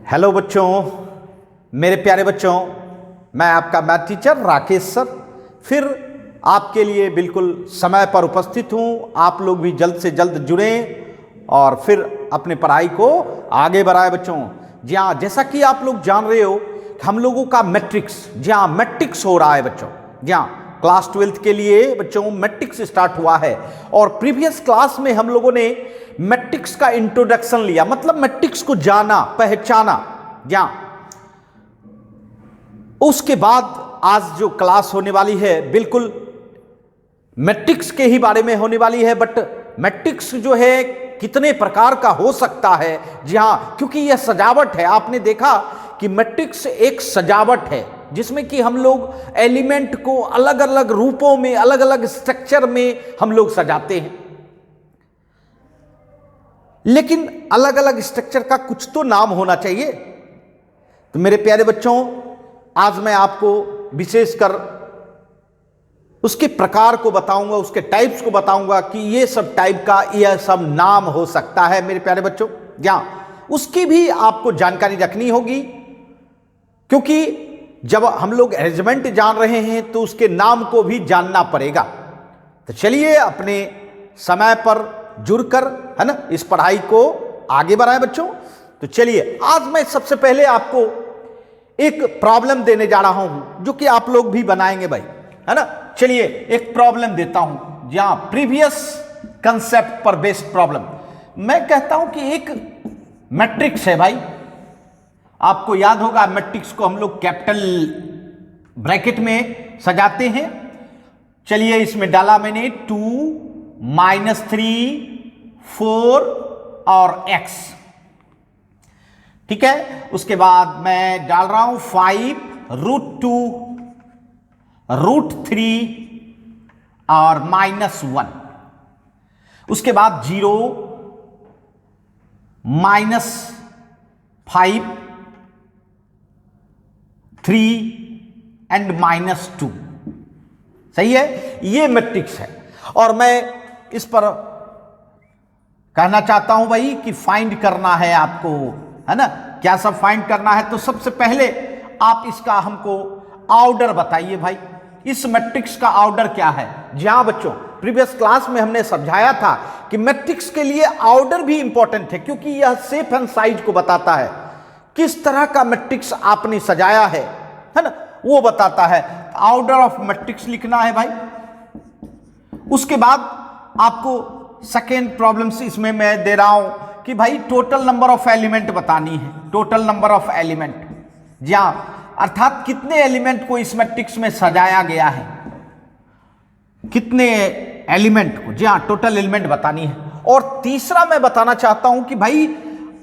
Hello बच्चों, मेरे प्यारे बच्चों, मैं आपका मैथ टीचर राकेश सर फिर आपके लिए बिल्कुल समय पर उपस्थित हूँ। आप लोग भी जल्द से जल्द जुड़ें और फिर अपनी पढ़ाई को आगे बढ़ाएं बच्चों। जी हाँ, जैसा कि आप लोग जान रहे हो हम लोगों का मैट्रिक्स, जी हाँ मैट्रिक्स हो रहा है बच्चों। जी हाँ, क्लास 12th के लिए बच्चों मैट्रिक्स स्टार्ट हुआ है और प्रीवियस क्लास में हम लोगों ने मैट्रिक्स का इंट्रोडक्शन लिया, मतलब मैट्रिक्स को जाना, पहचाना। या उसके बाद आज जो क्लास होने वाली है बिल्कुल मैट्रिक्स के ही बारे में होने वाली है। बट मैट्रिक्स जो है कितने प्रकार का हो सकता है, जी हां, क्योंकि यह सजावट है। आपने देखा कि मैट्रिक्स एक सजावट है जिसमें कि हम लोग एलिमेंट को अलग अलग रूपों में, अलग अलग स्ट्रक्चर में हम लोग सजाते हैं, लेकिन अलग अलग स्ट्रक्चर का कुछ तो नाम होना चाहिए। तो मेरे प्यारे बच्चों, आज मैं आपको विशेषकर उसके प्रकार को बताऊंगा, उसके टाइप्स को बताऊंगा कि ये सब टाइप का यह सब नाम हो सकता है मेरे प्यारे बच्चों। या उसकी भी आपको जानकारी रखनी होगी, क्योंकि जब हम लोग अरेंजमेंट जान रहे हैं तो उसके नाम को भी जानना पड़ेगा। तो चलिए अपने समय पर जुड़कर, है ना, इस पढ़ाई को आगे बढ़ाएं बच्चों। तो चलिए आज मैं सबसे पहले आपको एक प्रॉब्लम देने जा रहा हूं जो कि आप लोग भी बनाएंगे भाई, है ना। चलिए एक प्रॉब्लम देता हूं, जहां प्रीवियस कंसेप्ट पर बेस्ड प्रॉब्लम। मैं कहता हूं कि एक मैट्रिक्स है भाई, आपको याद होगा मैट्रिक्स को हम लोग कैपिटल ब्रैकेट में सजाते हैं। चलिए इसमें डाला मैंने 2, -3, 4 और x, ठीक है। उसके बाद मैं डाल रहा हूं 5, √2, √3 और -1। उसके बाद 0, -5, 3 एंड -2। सही है, ये मैट्रिक्स है। और मैं इस पर कहना चाहता हूं भाई कि फाइंड करना है आपको, है ना। क्या सब फाइंड करना है? तो सबसे पहले आप इसका हमको ऑर्डर बताइए भाई, इस मैट्रिक्स का ऑर्डर क्या है। जी हां बच्चों, प्रीवियस क्लास में हमने समझाया था कि मैट्रिक्स के लिए ऑर्डर भी इंपॉर्टेंट है, क्योंकि यह शेप एंड साइज को बताता है। किस तरह का मैट्रिक्स आपने सजाया है ना, वो बताता है। ऑर्डर ऑफ मैट्रिक्स लिखना है भाई। उसके बाद आपको सेकेंड प्रॉब्लम से इसमें मैं दे रहा हूं कि भाई टोटल नंबर ऑफ एलिमेंट बतानी है, टोटल नंबर ऑफ एलिमेंट। जी हां, अर्थात कितने एलिमेंट को इस मैट्रिक्स में सजाया गया है, कितने एलिमेंट को, जी हां, टोटल एलिमेंट बतानी है। और तीसरा मैं बताना चाहता हूं कि भाई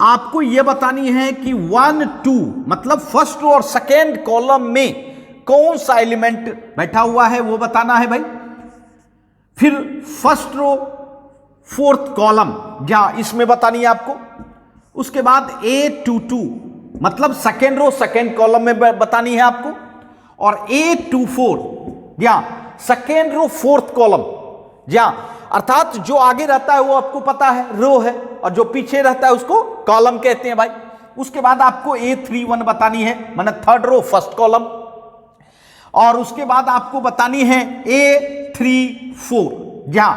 आपको यह बतानी है कि 1, 2 मतलब फर्स्ट रो और सेकेंड कॉलम में कौन सा एलिमेंट बैठा हुआ है वो बताना है भाई। फिर फर्स्ट रो 4th कॉलम, या इसमें बतानी है आपको। उसके बाद A22 मतलब सेकेंड रो सेकेंड कॉलम में बतानी है आपको। और A24 या सेकेंड रो 4th कॉलम, या अर्थात जो आगे रहता है वो आपको पता है रो है, और जो पीछे रहता है उसको कॉलम कहते हैं भाई। उसके बाद आपको A31 बतानी है, माने थर्ड रो फर्स्ट कॉलम। और उसके बाद आपको बतानी है A34, जहां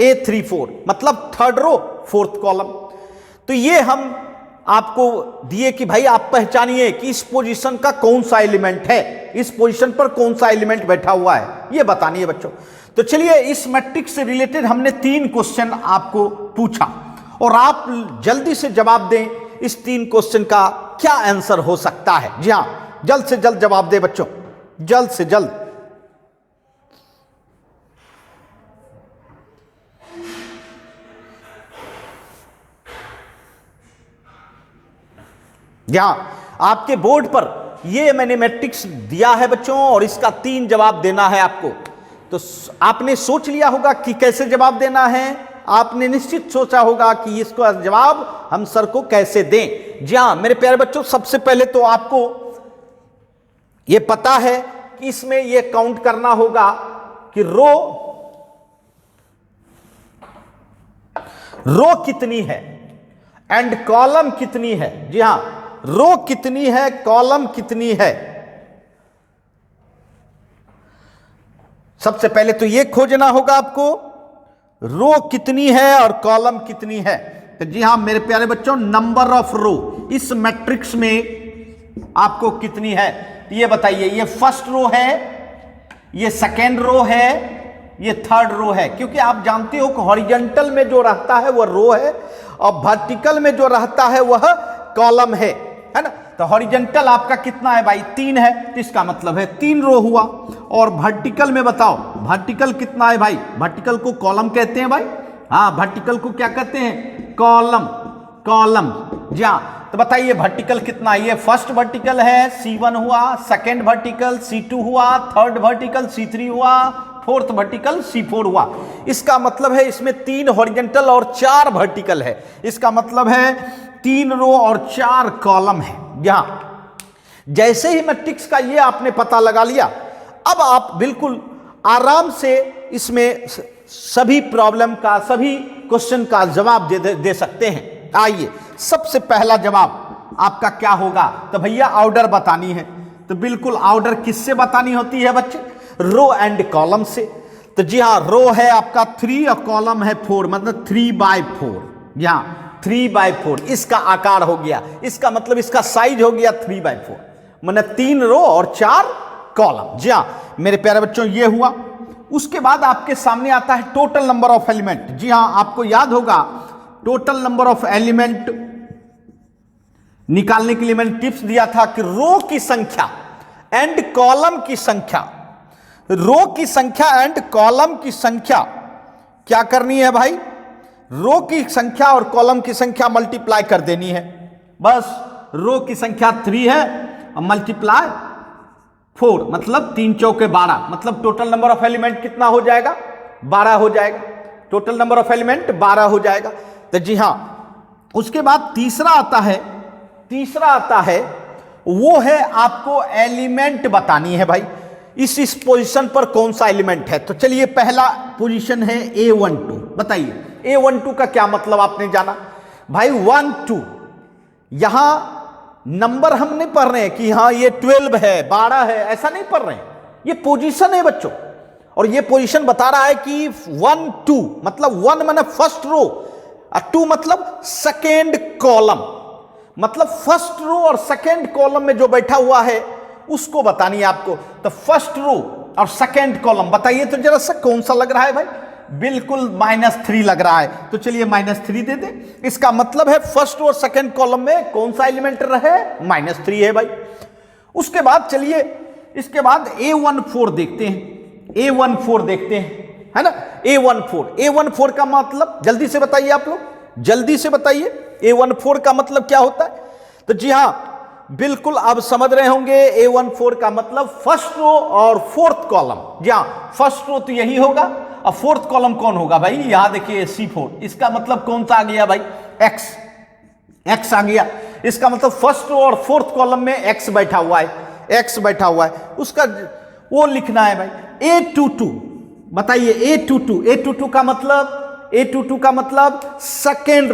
A34 मतलब थर्ड रो 4th कॉलम। तो ये हम आपको दिए कि भाई आप पहचानिए कि इस पोजीशन का कौन सा एलिमेंट है, इस पोजीशन पर कौन सा एलिमेंट बैठा हुआ है, ये बतानी है बच्चों। तो चलिए इस मैट्रिक्स से रिलेटेड हमने 3 क्वेश्चन आपको पूछा और आप जल्दी से जवाब दें इस 3 क्वेश्चन का क्या आंसर हो सकता है। जी हां, जल्द से जल्द जवाब दें बच्चों, जल्द से जल्द। यहां आपके बोर्ड पर ये मैंने मैट्रिक्स दिया है बच्चों, और इसका 3 जवाब देना है आपको। तो आपने सोच लिया होगा कि कैसे जवाब देना है, आपने निश्चित सोचा होगा कि इसका जवाब हम सर को कैसे दें। जी हां मेरे प्यारे बच्चों, सबसे पहले तो आपको ये पता है कि इसमें ये काउंट करना होगा कि रो कितनी है एंड कॉलम कितनी है। जी हां, रो कितनी है, कॉलम कितनी है। सबसे पहले तो यह खोजना होगा आपको, रो कितनी है और कॉलम कितनी है। तो जी हां मेरे प्यारे बच्चों, नंबर ऑफ रो इस मैट्रिक्स में आपको कितनी है, तो ये बताइए। ये फर्स्ट रो है, ये सेकेंड रो है, ये थर्ड रो है। क्योंकि आप जानते हो कि हॉरिजॉन्टल में जो रहता है वह रो है और वर्टिकल में जो रहता है वह कॉलम है ना। तो हॉरिजॉन्टल आपका कितना है भाई, 3 है, तो इसका मतलब है 3 रो हुआ। और वर्टिकल में बताओ, वर्टिकल कितना है भाई, वर्टिकल को कॉलम कहते हैं भाई। हाँ, वर्टिकल को क्या कहते हैं, कॉलम, कॉलम। जी हाँ, तो बताइए वर्टिकल कितना है। ये फर्स्ट वर्टिकल है C1 हुआ, सेकेंड वर्टिकल C2 हुआ, थर्ड वर्टिकल C3 हुआ, फोर्थ वर्टिकल C4 हुआ। इसका मतलब है इसमें 3 हॉरिजॉन्टल और 4 वर्टिकल है। इसका मतलब है 3 रो और 4 कॉलम है। यहां जैसे ही मैट्रिक्स का ये आपने पता लगा लिया, अब आप बिल्कुल आराम से इसमें सभी प्रॉब्लम का, सभी क्वेश्चन का जवाब दे सकते हैं। आइए, सबसे पहला जवाब आपका क्या होगा, तो भैया ऑर्डर बतानी है। तो बिल्कुल ऑर्डर किससे बतानी होती है बच्चे, रो एंड कॉलम से। तो जी हाँ, रो है आपका 3 और कॉलम है 4, मतलब 3/4। यहां 3/4 इसका आकार हो गया, इसका मतलब इसका साइज हो गया 3/4, मतलब 3 रो और 4 कॉलम। जी हाँ मेरे प्यारे बच्चों, ये हुआ। उसके बाद आपके सामने आता है टोटल नंबर ऑफ एलिमेंट। जी हाँ, आपको याद होगा टोटल नंबर ऑफ एलिमेंट निकालने के लिए मैंने टिप्स दिया था कि रो की संख्या एंड कॉलम की संख्या, रो की संख्या एंड कॉलम की संख्या क्या करनी है भाई, रो की संख्या और कॉलम की संख्या मल्टीप्लाई कर देनी है। बस रो की संख्या 3 है और मल्टीप्लाई 4, मतलब 3 चौके 12, मतलब टोटल नंबर ऑफ एलिमेंट कितना हो जाएगा, 12 हो जाएगा। टोटल नंबर ऑफ एलिमेंट 12 हो जाएगा। तो जी हां, उसके बाद तीसरा आता है वो है आपको एलिमेंट बतानी है भाई, इस पोजीशन पर कौन सा एलिमेंट है। तो चलिए, पहला पोजीशन है A12। बताइए A12 का क्या मतलब आपने जाना भाई, 1 2। यहां नंबर हम नहीं पढ़ रहे हैं कि हाँ ये 12 है, 12 है, ऐसा नहीं पढ़ रहे हैं। ये पोजीशन है बच्चों, और ये पोजीशन बता रहा है कि 1 2, मतलब 1 माने फर्स्ट रो और 2 मतलब सेकेंड कॉलम, मतलब फर्स्ट रो और सेकेंड कॉलम में जो बैठा हुआ है उसको बतानी है आपको। तो फर्स्ट रो और सेकेंड कॉलम बताइए तो जरा सा कौन सा लग रहा है भाई, बिल्कुल -3 लग रहा है। तो चलिए -3 दे दे। इसका मतलब है फर्स्ट और सेकेंड कॉलम में कौन सा एलिमेंट रहे, -3 है भाई। उसके बाद चलिए, इसके बाद A14 देखते हैं, A14 देखते हैं, है ना। A14 का मतलब जल्दी से बताइए आप लोग, जल्दी से बताइए A14 का मतलब क्या होता है। तो जी हां, बिल्कुल आप समझ रहे होंगे, A14 का मतलब फर्स्ट रो और फोर्थ कॉलम। जी हां, फर्स्ट रो तो यही होगा और फोर्थ कॉलम कौन होगा भाई, यहां देखिए C4। इसका मतलब कौन सा आ गया भाई, X आ गया। इसका मतलब फर्स्ट रो और फोर्थ कॉलम में X बैठा हुआ है, उसका वो लिखना है भाई। A22 बताइए, A22 का मतलब सेकेंड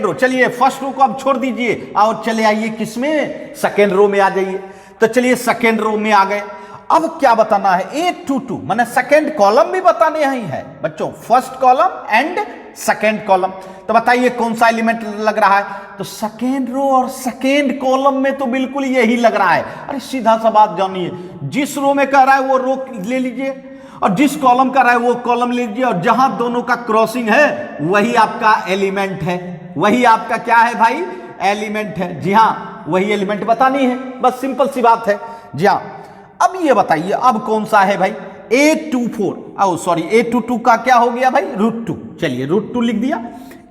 रो। चलिए फर्स्ट रो को आप छोड़ दीजिए और चले आइए किसमें, सेकेंड रो में आ जाइए। तो चलिए सेकेंड रो में आ गए। अब क्या बताना है, A22 माने सेकेंड कॉलम भी बताने ही है बच्चों, first column and second column. तो बताइए कौन सा एलिमेंट लग रहा है, तो सेकेंड रो और सेकेंड कॉलम में तो बिल्कुल यही लग रहा है। अरे सीधा सा बात जानिए, जिस रो में कह रहा है वो रो ले लीजिए और जिस कॉलम का रहा है वो कॉलम ले लीजिए, और जहां दोनों का क्रॉसिंग है वही आपका एलिमेंट है, वही आपका क्या है भाई, एलिमेंट है। जी हां, वही एलिमेंट बतानी है, बस सिंपल सी बात है। जी हां, अब ये बताइए अब कौन सा है भाई, A22 का क्या हो गया भाई, √2। चलिए √2 लिख दिया।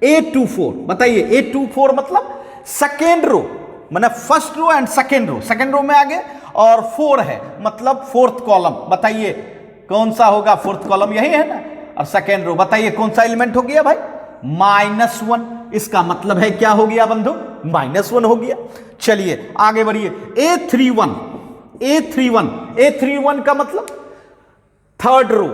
A24 बताइए, A24 मतलब सेकेंड रो, मतलब first row and second row में आ गए, और 4 है मतलब फोर्थ कॉलम। बताइए कौन सा होगा, फोर्थ कॉलम यही है ना, और सेकेंड रो बताइए कौन सा एलिमेंट हो गया भाई, -1। इसका मतलब है क्या हो गया बंधु, -1 हो गया। चलिए आगे बढ़िए, A31 का मतलब थर्ड रो,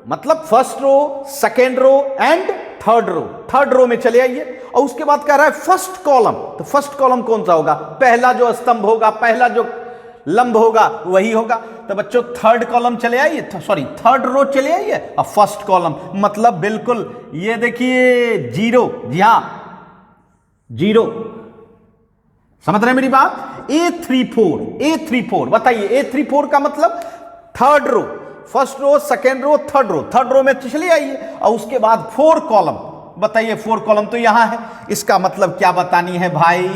मतलब first row, second row and third row में चले आइए और उसके बाद कह रहा है फर्स्ट कॉलम। तो फर्स्ट कॉलम कौन सा होगा? पहला जो स्तंभ होगा, पहला जो लंब होगा वही होगा। तो बच्चों थर्ड कॉलम चले आइए, थर्ड रो चले आइए और फर्स्ट कॉलम मतलब बिल्कुल ये देखिए 0। जी हां 0, समझ रहे हैं मेरी बात? A34 बताइए A34 का मतलब third row, first row, second row, third row में चले आइए और उसके बाद 4 कॉलम। बताइए 4 कॉलम तो यहां है, इसका मतलब क्या बतानी है भाई?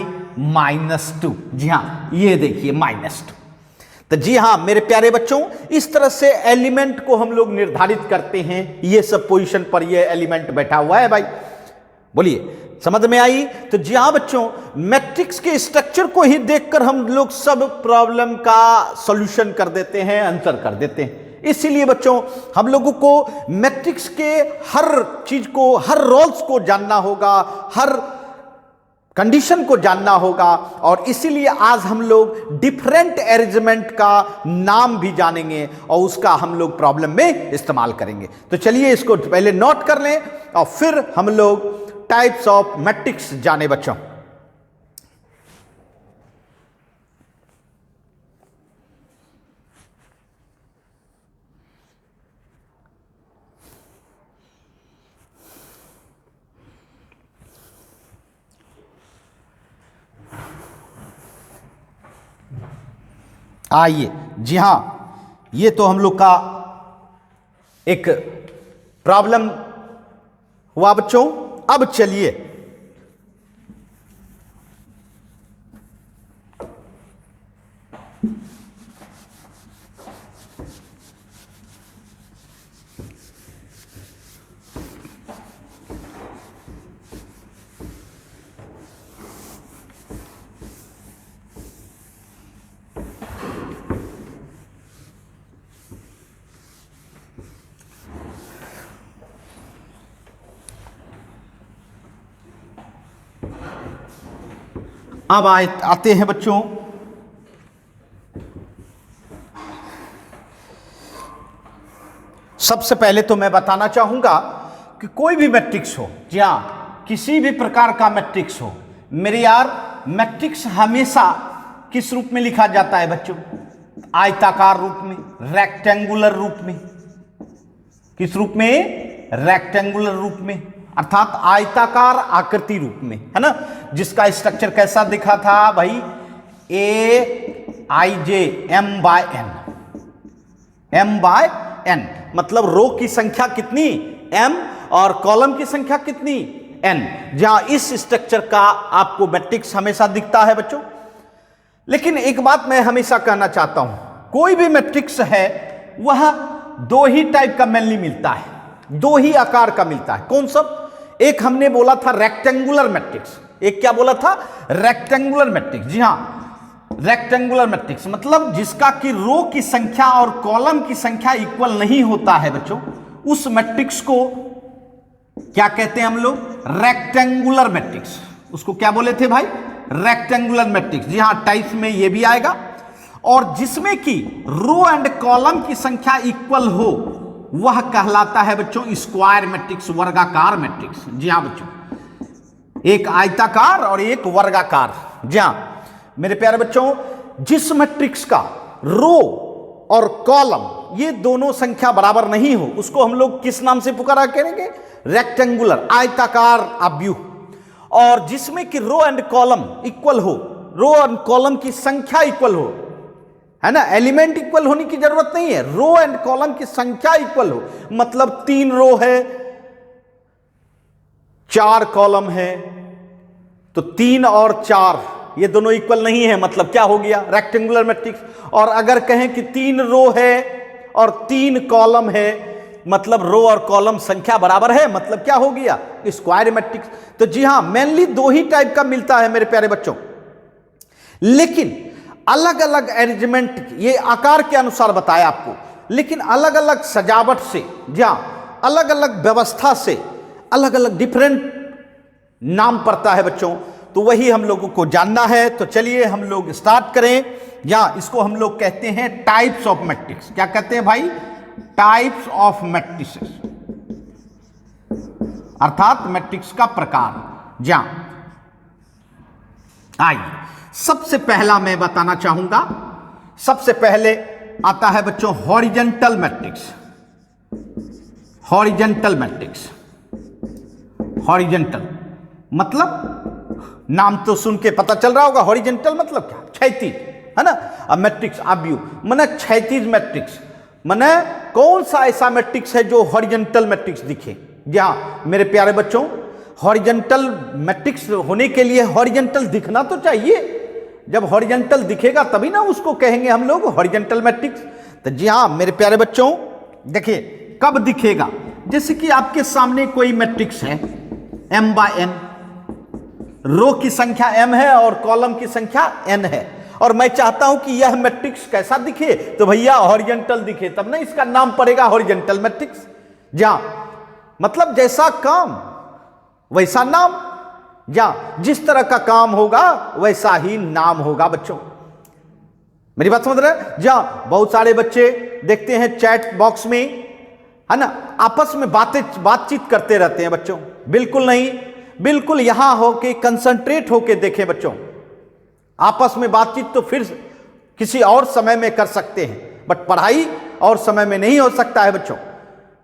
-2। जी हां ये देखिए -2। तो जी हां मेरे प्यारे बच्चों, इस तरह से एलिमेंट को हम लोग निर्धारित करते हैं। ये सब पोजीशन पर ये एलिमेंट बैठा हुआ है भाई, बोलिए समझ में आई? तो जी हां बच्चों, मैट्रिक्स के स्ट्रक्चर को ही देखकर हम लोग सब प्रॉब्लम का सॉल्यूशन कर देते हैं, आंसर कर देते हैं। इसीलिए बच्चों हम लोगों को मैट्रिक्स के हर चीज को, हर रोल्स को जानना होगा, हर कंडीशन को जानना होगा। और इसीलिए आज हम लोग डिफरेंट अरेंजमेंट का नाम भी जानेंगे और उसका हम लोग प्रॉब्लम में इस्तेमाल करेंगे। तो चलिए इसको पहले नोट कर लें और फिर हम लोग टाइप्स ऑफ मैट्रिक्स जाने बच्चों। आइए, जी हां ये तो हम लोग का एक प्रॉब्लम हुआ बच्चों। अब चलिए अब आते हैं बच्चों सबसे पहले तो मैं बताना चाहूंगा कि कोई भी मैट्रिक्स हो, जी हां किसी भी प्रकार का मैट्रिक्स हो मेरे यार, मैट्रिक्स हमेशा किस रूप में लिखा जाता है बच्चों? आयताकार रूप में, रेक्टेंगुलर रूप में। किस रूप में? रेक्टेंगुलर रूप में, अर्थात आयताकार आकृति रूप में, है ना। जिसका स्ट्रक्चर कैसा दिखा था भाई? AIJ m/n, मतलब रो की संख्या कितनी? m और कॉलम की संख्या कितनी? n। जहां इस स्ट्रक्चर का आपको मैट्रिक्स हमेशा दिखता है बच्चों। लेकिन एक बात मैं हमेशा कहना चाहता हूं, कोई भी मैट्रिक्स है वह दो ही टाइप का मेनली मिलता है, दो ही आकार का मिलता है। कौन सब? एक हमने बोला था रेक्टेंगुलर मैट्रिक्स, एक क्या बोला था? Rectangular matrix. जी हां रेक्टेंगुलर मैट्रिक्स मतलब जिसका कि रो की संख्या और कॉलम की संख्या इक्वल नहीं होता है बच्चों, उस मैट्रिक्स को क्या कहते हैं हम लोग? Rectangular matrix. उसको क्या बोले थे भाई? Rectangular matrix. जी हां टाइप्स में ये भी आएगा। और जिसमें कि रो एंड कॉलम की संख्या इक्वल हो वह कहलाता है बच्चों स्क्वायर मैट्रिक्स, वर्गाकार मैट्रिक्स। जी हां बच्चों, एक आयताकार और एक वर्गाकार। जी हां मेरे प्यारे बच्चों, जिस मैट्रिक्स का रो और कॉलम ये दोनों संख्या बराबर नहीं हो उसको हम लोग किस नाम से पुकारा करेंगे? रेक्टेंगुलर, आयताकार आव्यूह। और जिसमें कि रो एंड कॉलम इक्वल हो, रो एंड कॉलम की संख्या इक्वल हो, है ना, एलिमेंट इक्वल होने की जरूरत नहीं है, रो एंड कॉलम की संख्या इक्वल हो, मतलब 3 रो है 4 कॉलम है, तो 3 और 4 ये दोनों इक्वल नहीं है, मतलब क्या हो गया? Rectangular matrix. और अगर कहें कि 3 रो है और 3 कॉलम है, मतलब रो और कॉलम संख्या बराबर है, मतलब क्या हो गया? Square matrix. तो जी हां मेनली दो ही टाइप का मिलता है मेरे प्यारे बच्चों, लेकिन अलग अलग अरेंजमेंट, ये आकार के अनुसार बताया आपको, लेकिन अलग अलग सजावट से, जी हां अलग अलग व्यवस्था से अलग अलग डिफरेंट नाम पड़ता है बच्चों। तो वही हम लोगों को जानना है। तो चलिए हम लोग स्टार्ट करें, या इसको हम लोग कहते हैं टाइप्स ऑफ मैट्रिक्स। क्या कहते हैं भाई? Types of matrices. अर्थात मैट्रिक्स का प्रकार। जहां आइए सबसे पहला मैं बताना चाहूंगा, सबसे पहले आता है बच्चों horizontal matrix. Horizontal matrix, horizontal मतलब नाम तो सुन के पता चल रहा होगा, हॉरिजेंटल मतलब क्या, क्षैतिज, है ना। अब मैट्रिक्स आब्यू माने क्षैतिज मैट्रिक्स, माने कौन सा ऐसा मैट्रिक्स है जो हॉरिजेंटल मैट्रिक्स दिखे। जहां मेरे प्यारे बच्चों हॉरिजेंटल मैट्रिक्स होने के लिए हॉरिजेंटल दिखना तो चाहिए, जब हॉरिजेंटल दिखेगा तभी ना उसको कहेंगे हम लोग हॉरिजेंटल मैट्रिक्स। तो जी हाँ मेरे प्यारे बच्चों देखिए कब दिखेगा, जैसे कि आपके सामने कोई मैट्रिक्स है m/n, रो की संख्या m है और कॉलम की संख्या n है, और मैं चाहता हूं कि यह मैट्रिक्स कैसा दिखे, तो भैया हॉरिजेंटल दिखे, तब ना इसका नाम पड़ेगा हॉरिजेंटल मैट्रिक्स। जहां मतलब जैसा काम वैसा नाम, जहां जिस तरह का काम होगा वैसा ही नाम होगा बच्चों। मेरी बात समझ रहे हैं। जहां बहुत सारे बच्चे देखते हैं चैट बॉक्स में, है ना, आपस में बातचीत करते रहते हैं बच्चों, बिल्कुल नहीं, बिल्कुल यहां होके कंसंट्रेट होके देखें बच्चों। आपस में बातचीत तो फिर किसी और समय में कर सकते हैं, बट पढ़ाई और समय में नहीं हो सकता है बच्चों,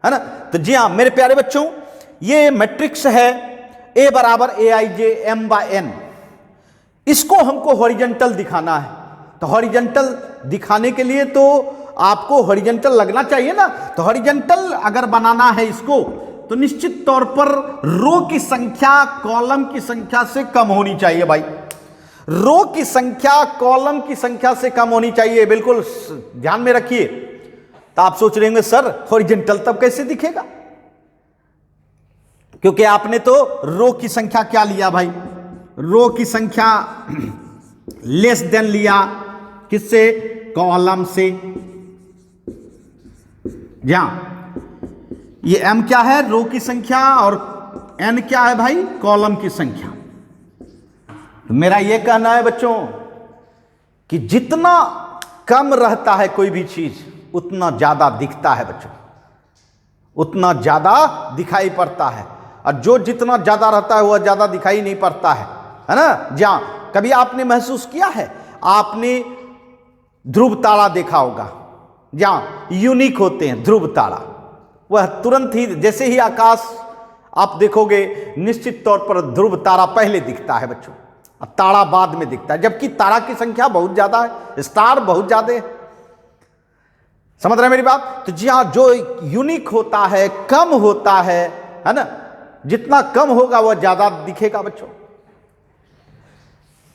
है ना। तो जी हां मेरे प्यारे बच्चों ये मैट्रिक्स है A बराबर Aij m/n, इसको हमको हॉरिजेंटल दिखाना है। तो हॉरिजेंटल दिखाने के लिए तो आपको हॉरिजेंटल लगना चाहिए ना। तो हॉरिजेंटल अगर बनाना है इसको तो निश्चित तौर पर रो की संख्या कॉलम की संख्या से कम होनी चाहिए भाई। रो की संख्या कॉलम की संख्या से कम होनी चाहिए, बिल्कुल ध्यान में रखिए। तो आप सोच रहे होंगे सर हॉरिजेंटल तब कैसे दिखेगा, क्योंकि आपने तो रो की संख्या क्या लिया भाई, रो की संख्या लेस देन लिया किससे, कॉलम से। जहां ये m क्या है, रो की संख्या, और n क्या है भाई, कॉलम की संख्या। तो मेरा यह कहना है बच्चों कि जितना कम रहता है कोई भी चीज उतना ज्यादा दिखता है बच्चों, उतना ज्यादा दिखाई पड़ता है, और जो जितना ज्यादा रहता है वह ज्यादा दिखाई नहीं पड़ता है ना। जहां कभी आपने महसूस किया है, आपने ध्रुव तारा देखा होगा, जहां यूनिक होते हैं ध्रुव तारा, वह तुरंत ही जैसे ही आकाश आप देखोगे निश्चित तौर पर ध्रुव तारा पहले दिखता है बच्चों, और तारा बाद में दिखता है, जबकि तारा की संख्या बहुत ज्यादा है, स्टार बहुत ज्यादा है। समझ रहे हैं मेरी बात। तो जी हां जो यूनिक होता है कम होता है ना, जितना कम होगा वह ज्यादा दिखेगा बच्चों।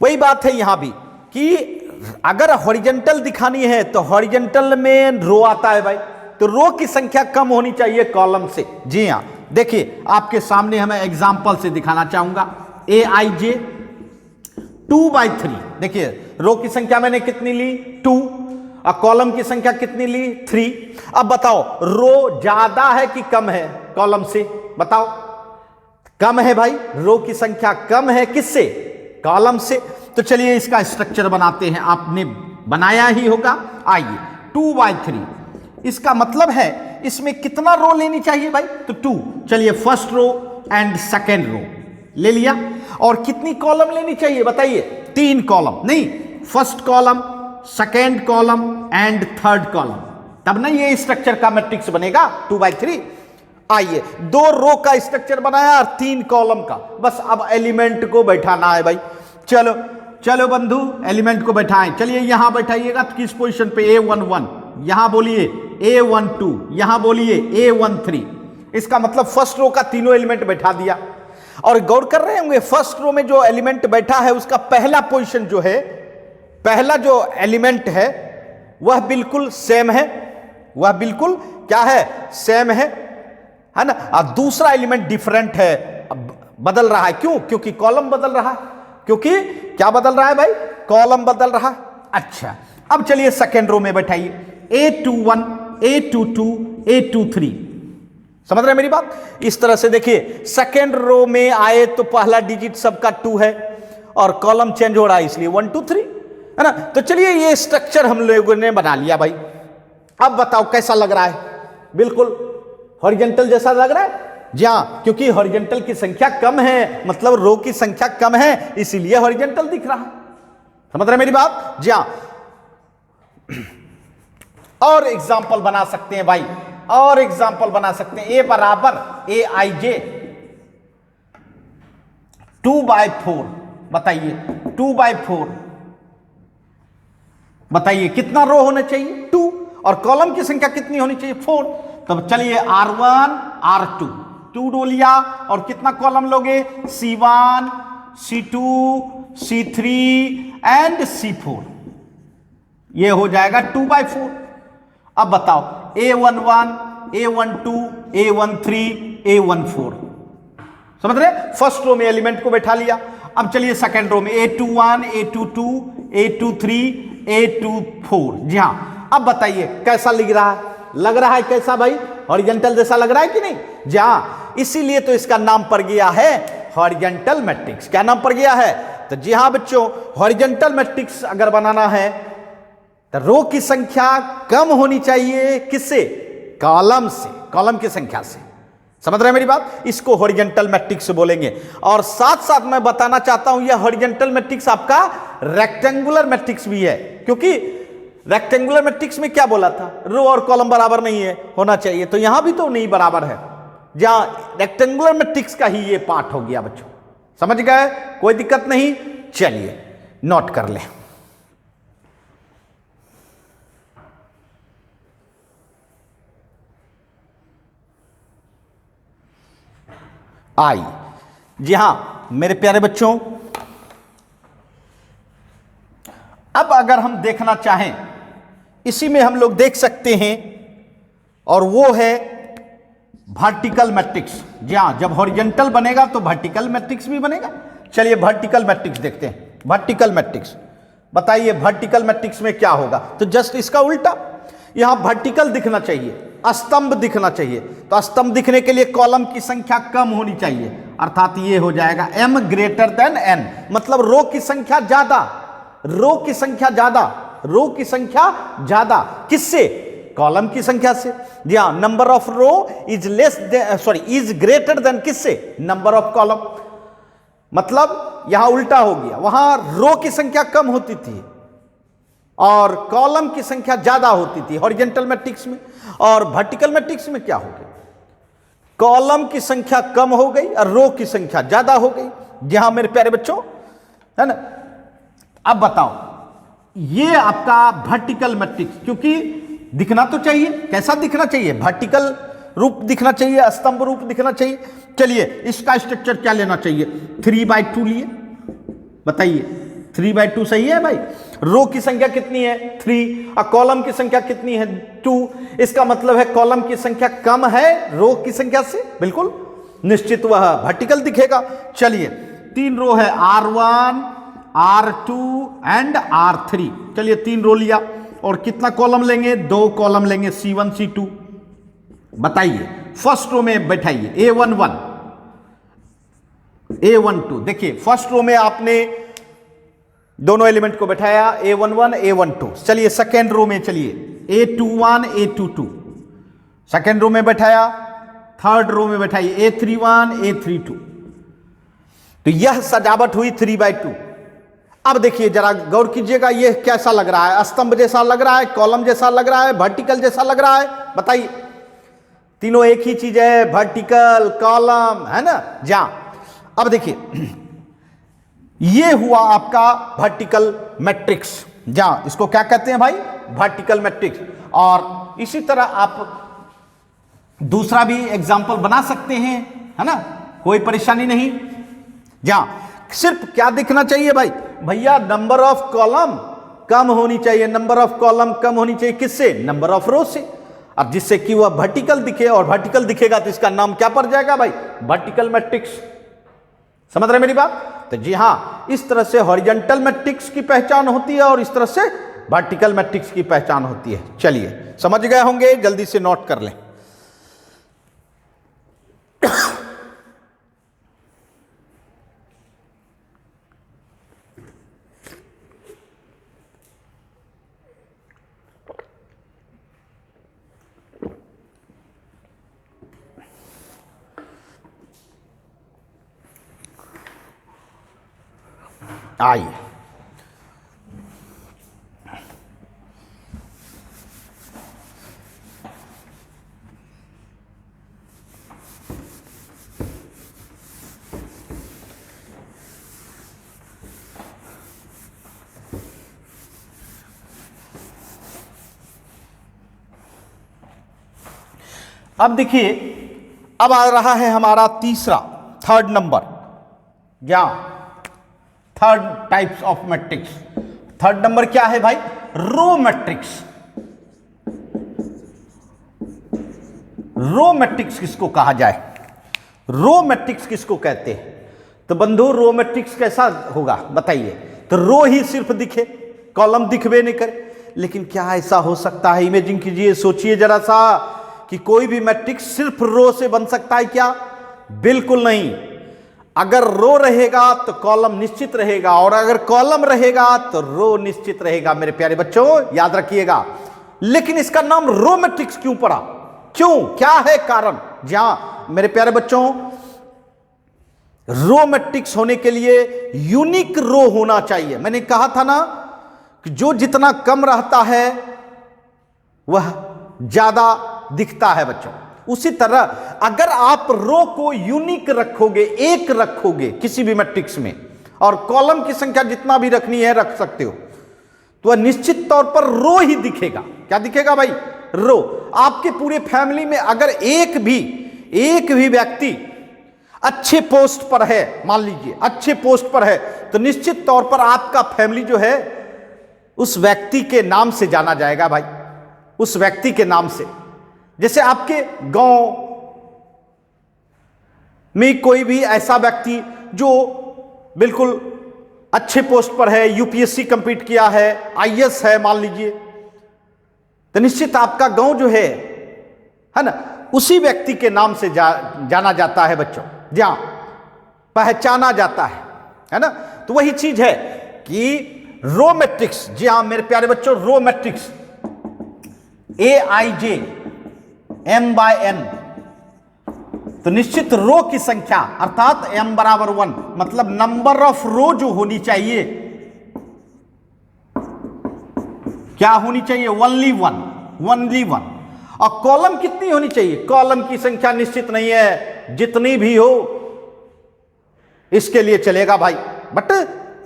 वही बात है यहां भी कि अगर हॉरिजेंटल दिखानी है तो हॉरिजेंटल में रो आता है भाई, तो रो की संख्या कम होनी चाहिए कॉलम से। जी हां देखिए आपके सामने हमें एग्जांपल से दिखाना चाहूंगा, Aij 2/3। देखिए रो की संख्या मैंने कितनी ली, 2, और कॉलम की संख्या कितनी ली, 3। अब बताओ रो ज्यादा है कि कम है कॉलम से, बताओ। कम है भाई, रो की संख्या कम है किससे, कॉलम से। तो चलिए इसका स्ट्रक्चर बनाते हैं, आपने बनाया ही होगा। आइए 2/3, इसका मतलब है इसमें कितना रो लेनी चाहिए भाई, तो 2। चलिए first row and second row ले लिया, और कितनी कॉलम लेनी चाहिए बताइए, 3 कॉलम, नहीं first column second column and third column, तब ना ये स्ट्रक्चर का मैट्रिक्स बनेगा 2/3। आइए 2 रो का स्ट्रक्चर बनाया और 3 कॉलम का, बस अब एलिमेंट को बैठाना है भाई। चलो चलो बंधु एलिमेंट को बैठाएं। चलिए यहां बैठाइएगा किस पोजीशन पे, A11, यहां बोलिए A12, यहां बोलिए A13। इसका मतलब फर्स्ट रो का तीनों एलिमेंट बैठा दिया। और गौर कर रहे होंगे फर्स्ट रो में जो एलिमेंट बैठा है उसका पहला पोजीशन जो है, पहला जो एलिमेंट है वह बिल्कुल सेम है, वह बिल्कुल क्या है, सेम है ना। और दूसरा एलिमेंट डिफरेंट है, बदल रहा है। क्यों, क्योंकि कॉलम बदल रहा है, क्योंकि क्या बदल रहा है भाई, कॉलम बदल रहा है। अच्छा अब चलिए सेकेंड रो में बैठाइए, A21, A22, A23। समझ रहे हैं मेरी बात। इस तरह से देखिए सेकेंड रो में आए तो पहला डिजिट सबका 2 है, और कॉलम चेंज हो रहा है इसलिए 1 2 3, है ना। तो चलिए ये स्ट्रक्चर हम लोगों ने बना लिया भाई। अब बताओ कैसा लग रहा है, बिल्कुल हॉरिजेंटल जैसा लग रहा है, जी हाँ, क्योंकि हॉरिजॉन्टल की संख्या कम है, मतलब रो की संख्या कम है, इसीलिए हॉरिजॉन्टल दिख रहा है। समझ रहे मेरी बात? जी हाँ। और एग्जाम्पल बना सकते हैं भाई, और एग्जाम्पल बना सकते हैं। ए बराबर ए आई जे 2/4, बताइए 2/4, बताइए कितना रो होना चाहिए? 2, और कॉलम की संख्या कितनी होनी चाहिए? 4। तब चलिए R1 R2 2 रो लिया, और कितना कॉलम लोगे? C1 C2 C3 and C4, ये हो जाएगा 2/4। अब बताओ A11 A12 A13 A14, समझ रहे? फर्स्ट रो में एलिमेंट को बैठा लिया। अब चलिए सेकंड रो में A21 A22 A23 A24। जी हाँ, अब बताइए कैसा लग रहा है? लग रहा है कैसा भाई? हॉरिजॉन्टल जैसा लग रहा है कि नहीं? जी हाँ, इसीलिए तो इसका नाम पड़ गया है हॉरिजॉन्टल मैट्रिक्स। क्या नाम पड़ गया है? तो जी हाँ बच्चों, हॉरिजॉन्टल मैट्रिक्स अगर बनाना है तो रो की संख्या कम होनी चाहिए, किससे? कॉलम से, कॉलम की संख्या से। समझ रहे हैं मेरी बात? इसको हॉरिजॉन्टल मैट्रिक्स बोलेंगे। और साथ साथ मैं बताना चाहता हूं, यह हॉरिजॉन्टल मैट्रिक्स आपका रेक्टेंगुलर मैट्रिक्स भी है, क्योंकि रेक्टेंगुलर मैट्रिक्स में क्या बोला था? रो और कॉलम बराबर नहीं है, होना चाहिए, तो यहां भी तो नहीं बराबर है। जहां रेक्टेंगुलर मैट्रिक्स का ही ये पार्ट हो गया बच्चों। समझ गए? कोई दिक्कत नहीं। चलिए नोट कर लें। आई, जी हां मेरे प्यारे बच्चों, अब अगर हम देखना चाहें, इसी में हम लोग देख सकते हैं, और वो है वर्टिकल मैट्रिक्स। जी हां, जब हॉरिजॉन्टल बनेगा तो वर्टिकल मैट्रिक्स भी बनेगा। चलिए वर्टिकल मैट्रिक्स देखते हैं। वर्टिकल मैट्रिक्स, बताइए वर्टिकल मैट्रिक्स में क्या होगा? तो जस्ट इसका उल्टा, यहां वर्टिकल दिखना चाहिए, स्तंभ दिखना चाहिए। तो स्तंभ दिखने के लिए कॉलम की संख्या कम होनी चाहिए, अर्थात ये हो जाएगा m ग्रेटर देन n, मतलब रो की संख्या ज्यादा, रो की संख्या ज्यादा, रो की संख्या ज्यादा किससे? कॉलम की संख्या से। जी हाँ, number of row is less than, sorry is greater than किससे? Number of column. मतलब यहां उल्टा हो गया, वहां रो की संख्या कम होती थी और कॉलम की संख्या ज्यादा होती थी हॉरिजॉन्टल मैट्रिक्स में। और वर्टिकल मैट्रिक्स में क्या हो गया? कॉलम की संख्या कम हो गई और रो की संख्या ज्यादा हो गई। जी हाँ मेरे प्यारे बच्चों, है ना? अब बताओ, ये आपका वर्टिकल मैट्रिक्स, क्योंकि दिखना तो चाहिए, कैसा दिखना चाहिए? वर्टिकल रूप दिखना चाहिए, स्तंभ रूप दिखना चाहिए। चलिए इसका स्ट्रक्चर क्या लेना चाहिए? 3/2 लिए, बताइए 3/2 सही है भाई? रो की संख्या कितनी है? 3, और कॉलम की संख्या कितनी है? 2। इसका मतलब है कॉलम की संख्या कम है रो की संख्या से, बिल्कुल निश्चित वह वर्टिकल दिखेगा। चलिए 3 रो है, R1 R2 एंड R3। चलिए 3 रो लिया, और कितना कॉलम लेंगे? 2 कॉलम लेंगे, C1 C2। बताइए फर्स्ट रो में बैठाइए A11 A12। देखिए फर्स्ट रो में आपने दोनों एलिमेंट को बैठाया, A11 A12। चलिए सेकेंड रो में चलिए A21 A22, सेकेंड रो में बैठाया। थर्ड रो में बैठाइए A31 A32। तो यह सजावट हुई 3/2। अब देखिए जरा गौर कीजिएगा, यह कैसा लग रहा है? स्तंभ जैसा लग रहा है, कॉलम जैसा लग रहा है, वर्टिकल जैसा लग रहा है? बताइए, तीनों एक ही चीज है, वर्टिकल कॉलम, है ना? जा अब देखिए, ये हुआ आपका वर्टिकल मैट्रिक्स। जहां इसको क्या कहते हैं भाई? Vertical matrix. और इसी तरह आप दूसरा भी एग्जाम्पल बना सकते हैं, है ना? कोई परेशानी नहीं। जहां सिर्फ क्या दिखना चाहिए भाई? भैया नंबर ऑफ कॉलम कम होनी चाहिए, नंबर ऑफ कॉलम कम होनी चाहिए किससे? नंबर ऑफ रो से। अब जिससे कि वह वर्टिकल दिखे, और वर्टिकल दिखेगा तो इसका नाम क्या पड़ जाएगा भाई? Vertical matrix. समझ रहे मेरी बात? तो जी हां, इस तरह से हॉरिजॉन्टल मैट्रिक्स की पहचान होती है और इस तरह से वर्टिकल मैट्रिक्स की पहचान होती है। चलिए समझ गए होंगे, जल्दी से नोट कर लें। आइए, अब देखिए, अब आ रहा है हमारा तीसरा, थर्ड नंबर, क्या third types of matrix. Third number क्या है भाई? Row matrix. रो मैट्रिक्स किसको कहा जाए? रो मैट्रिक्स किसको कहते हैं? तो बंधु रो मैट्रिक्स कैसा होगा बताइए? तो रो ही सिर्फ दिखे, कॉलम दिखवे नहीं करे। लेकिन क्या ऐसा हो सकता है? इमेजिन कीजिए, सोचिए जरा सा कि कोई भी मैट्रिक्स सिर्फ रो से बन सकता है क्या? बिल्कुल नहीं। अगर रो रहेगा तो कॉलम निश्चित रहेगा, और अगर कॉलम रहेगा तो रो निश्चित रहेगा। मेरे प्यारे बच्चों याद रखिएगा। लेकिन इसका नाम रो मैट्रिक्स क्यों पड़ा? क्यों? क्या है कारण? जहां मेरे प्यारे बच्चों, रो मैट्रिक्स होने के लिए यूनिक रो होना चाहिए। मैंने कहा था ना कि जो जितना कम रहता है वह ज्यादा दिखता है बच्चों। उसी तरह अगर आप रो को यूनिक रखोगे, एक रखोगे किसी भी मैट्रिक्स में, और कॉलम की संख्या जितना भी रखनी है रख सकते हो, तो वह निश्चित तौर पर रो ही दिखेगा। क्या दिखेगा भाई? रो। आपके पूरे फैमिली में अगर एक भी व्यक्ति अच्छे पोस्ट पर है, मान लीजिए अच्छे पोस्ट पर है, तो निश्चित तौर पर आपका फैमिली जो है उस व्यक्ति के नाम से जाना जाएगा भाई, उस व्यक्ति के नाम से। जैसे आपके गांव में कोई भी ऐसा व्यक्ति जो बिल्कुल अच्छे पोस्ट पर है, यूपीएससी कंप्लीट किया है, आईएएस है मान लीजिए, तो निश्चित आपका गांव जो है ना, उसी व्यक्ति के नाम से जाना जाता है बच्चों, जहां पहचाना जाता है ना। तो वही चीज है कि रो मैट्रिक्स, जी हां मेरे प्यारे बच्चों, रो मैट्रिक्स AIJ M/N, तो निश्चित रो की संख्या अर्थात m बराबर 1, मतलब नंबर ऑफ रो जो होनी चाहिए, क्या होनी चाहिए? Only one. और कॉलम कितनी होनी चाहिए? कॉलम की संख्या निश्चित नहीं है, जितनी भी हो इसके लिए चलेगा भाई, बट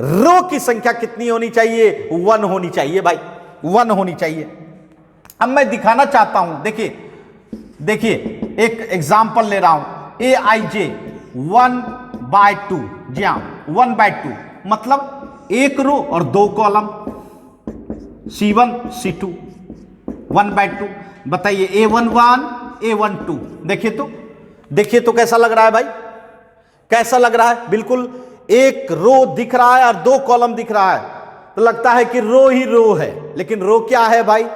रो की संख्या कितनी होनी चाहिए? 1 होनी चाहिए भाई, 1 होनी चाहिए। अब मैं दिखाना चाहता हूं, देखिए एक एग्जाम्पल ले रहा हूं, AIJ 1/2, जी हां 1/2, मतलब एक रो और 2 कॉलम, C1 C2 1/2। बताइए A11 A12, देखिए तो कैसा लग रहा है भाई? कैसा लग रहा है? बिल्कुल एक रो दिख रहा है और 2 कॉलम दिख रहा है, तो लगता है कि रो ही रो है। लेकिन रो क्या है भाई?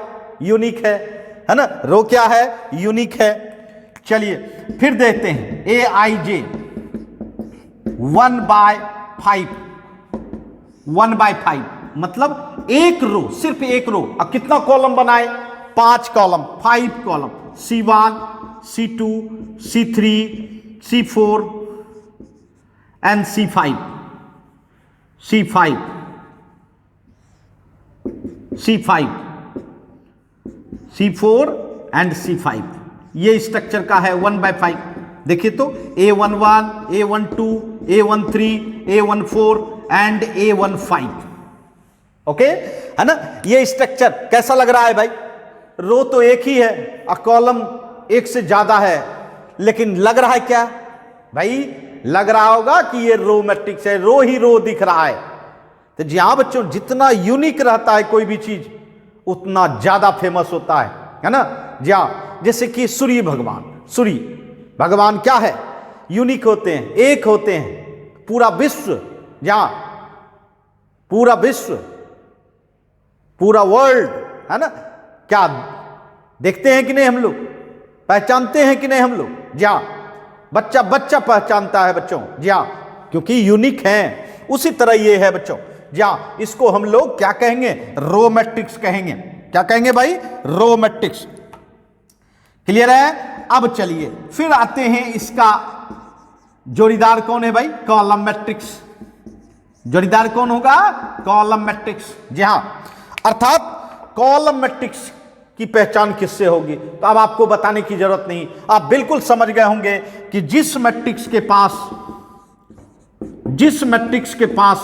यूनिक है ना? रो क्या है? यूनिक है। चलिए फिर देखते हैं AIJ 1/5, मतलब एक रो, सिर्फ एक रो। अब कितना कॉलम बनाए? 5 column, 5 column, C1 C2 C3 C4 and C5 C4 and C5। ये स्ट्रक्चर का है 1/5। देखिए तो A11 A12 A13 A14 and A15, okay है ना? ये स्ट्रक्चर कैसा लग रहा है भाई? रो तो एक ही है और कॉलम एक से ज्यादा है, लेकिन लग रहा है क्या भाई? लग रहा होगा कि ये रो मैट्रिक्स है, रो ही रो दिख रहा है। तो जी हां बच्चों, जितना यूनिक रहता है कोई भी चीज उतना ज्यादा फेमस होता है ना? जी हां, जैसे कि सूर्य भगवान क्या है? यूनिक होते हैं, एक होते हैं। पूरा विश्व, जहां पूरा विश्व, पूरा वर्ल्ड है ना, क्या देखते हैं कि नहीं हम लोग? पहचानते हैं कि नहीं हम लोग? जी हां, बच्चा पहचानता है बच्चों, जी हां, क्योंकि यूनिक हैं। उसी तरह ये है बच्चों, जी हां, इसको हम लोग क्या कहेंगे? रो मैट्रिक्स कहेंगे। क्या कहेंगे भाई? Row matrix. क्लियर है? अब चलिए फिर आते हैं, इसका जोड़ीदार कौन है भाई? Column matrix. जोड़ीदार कौन होगा? Column matrix. जी हां, अर्थात कॉलम मैट्रिक्स की पहचान किससे होगी? तो अब आपको बताने की जरूरत नहीं, आप बिल्कुल समझ गए होंगे कि जिस मैट्रिक्स के पास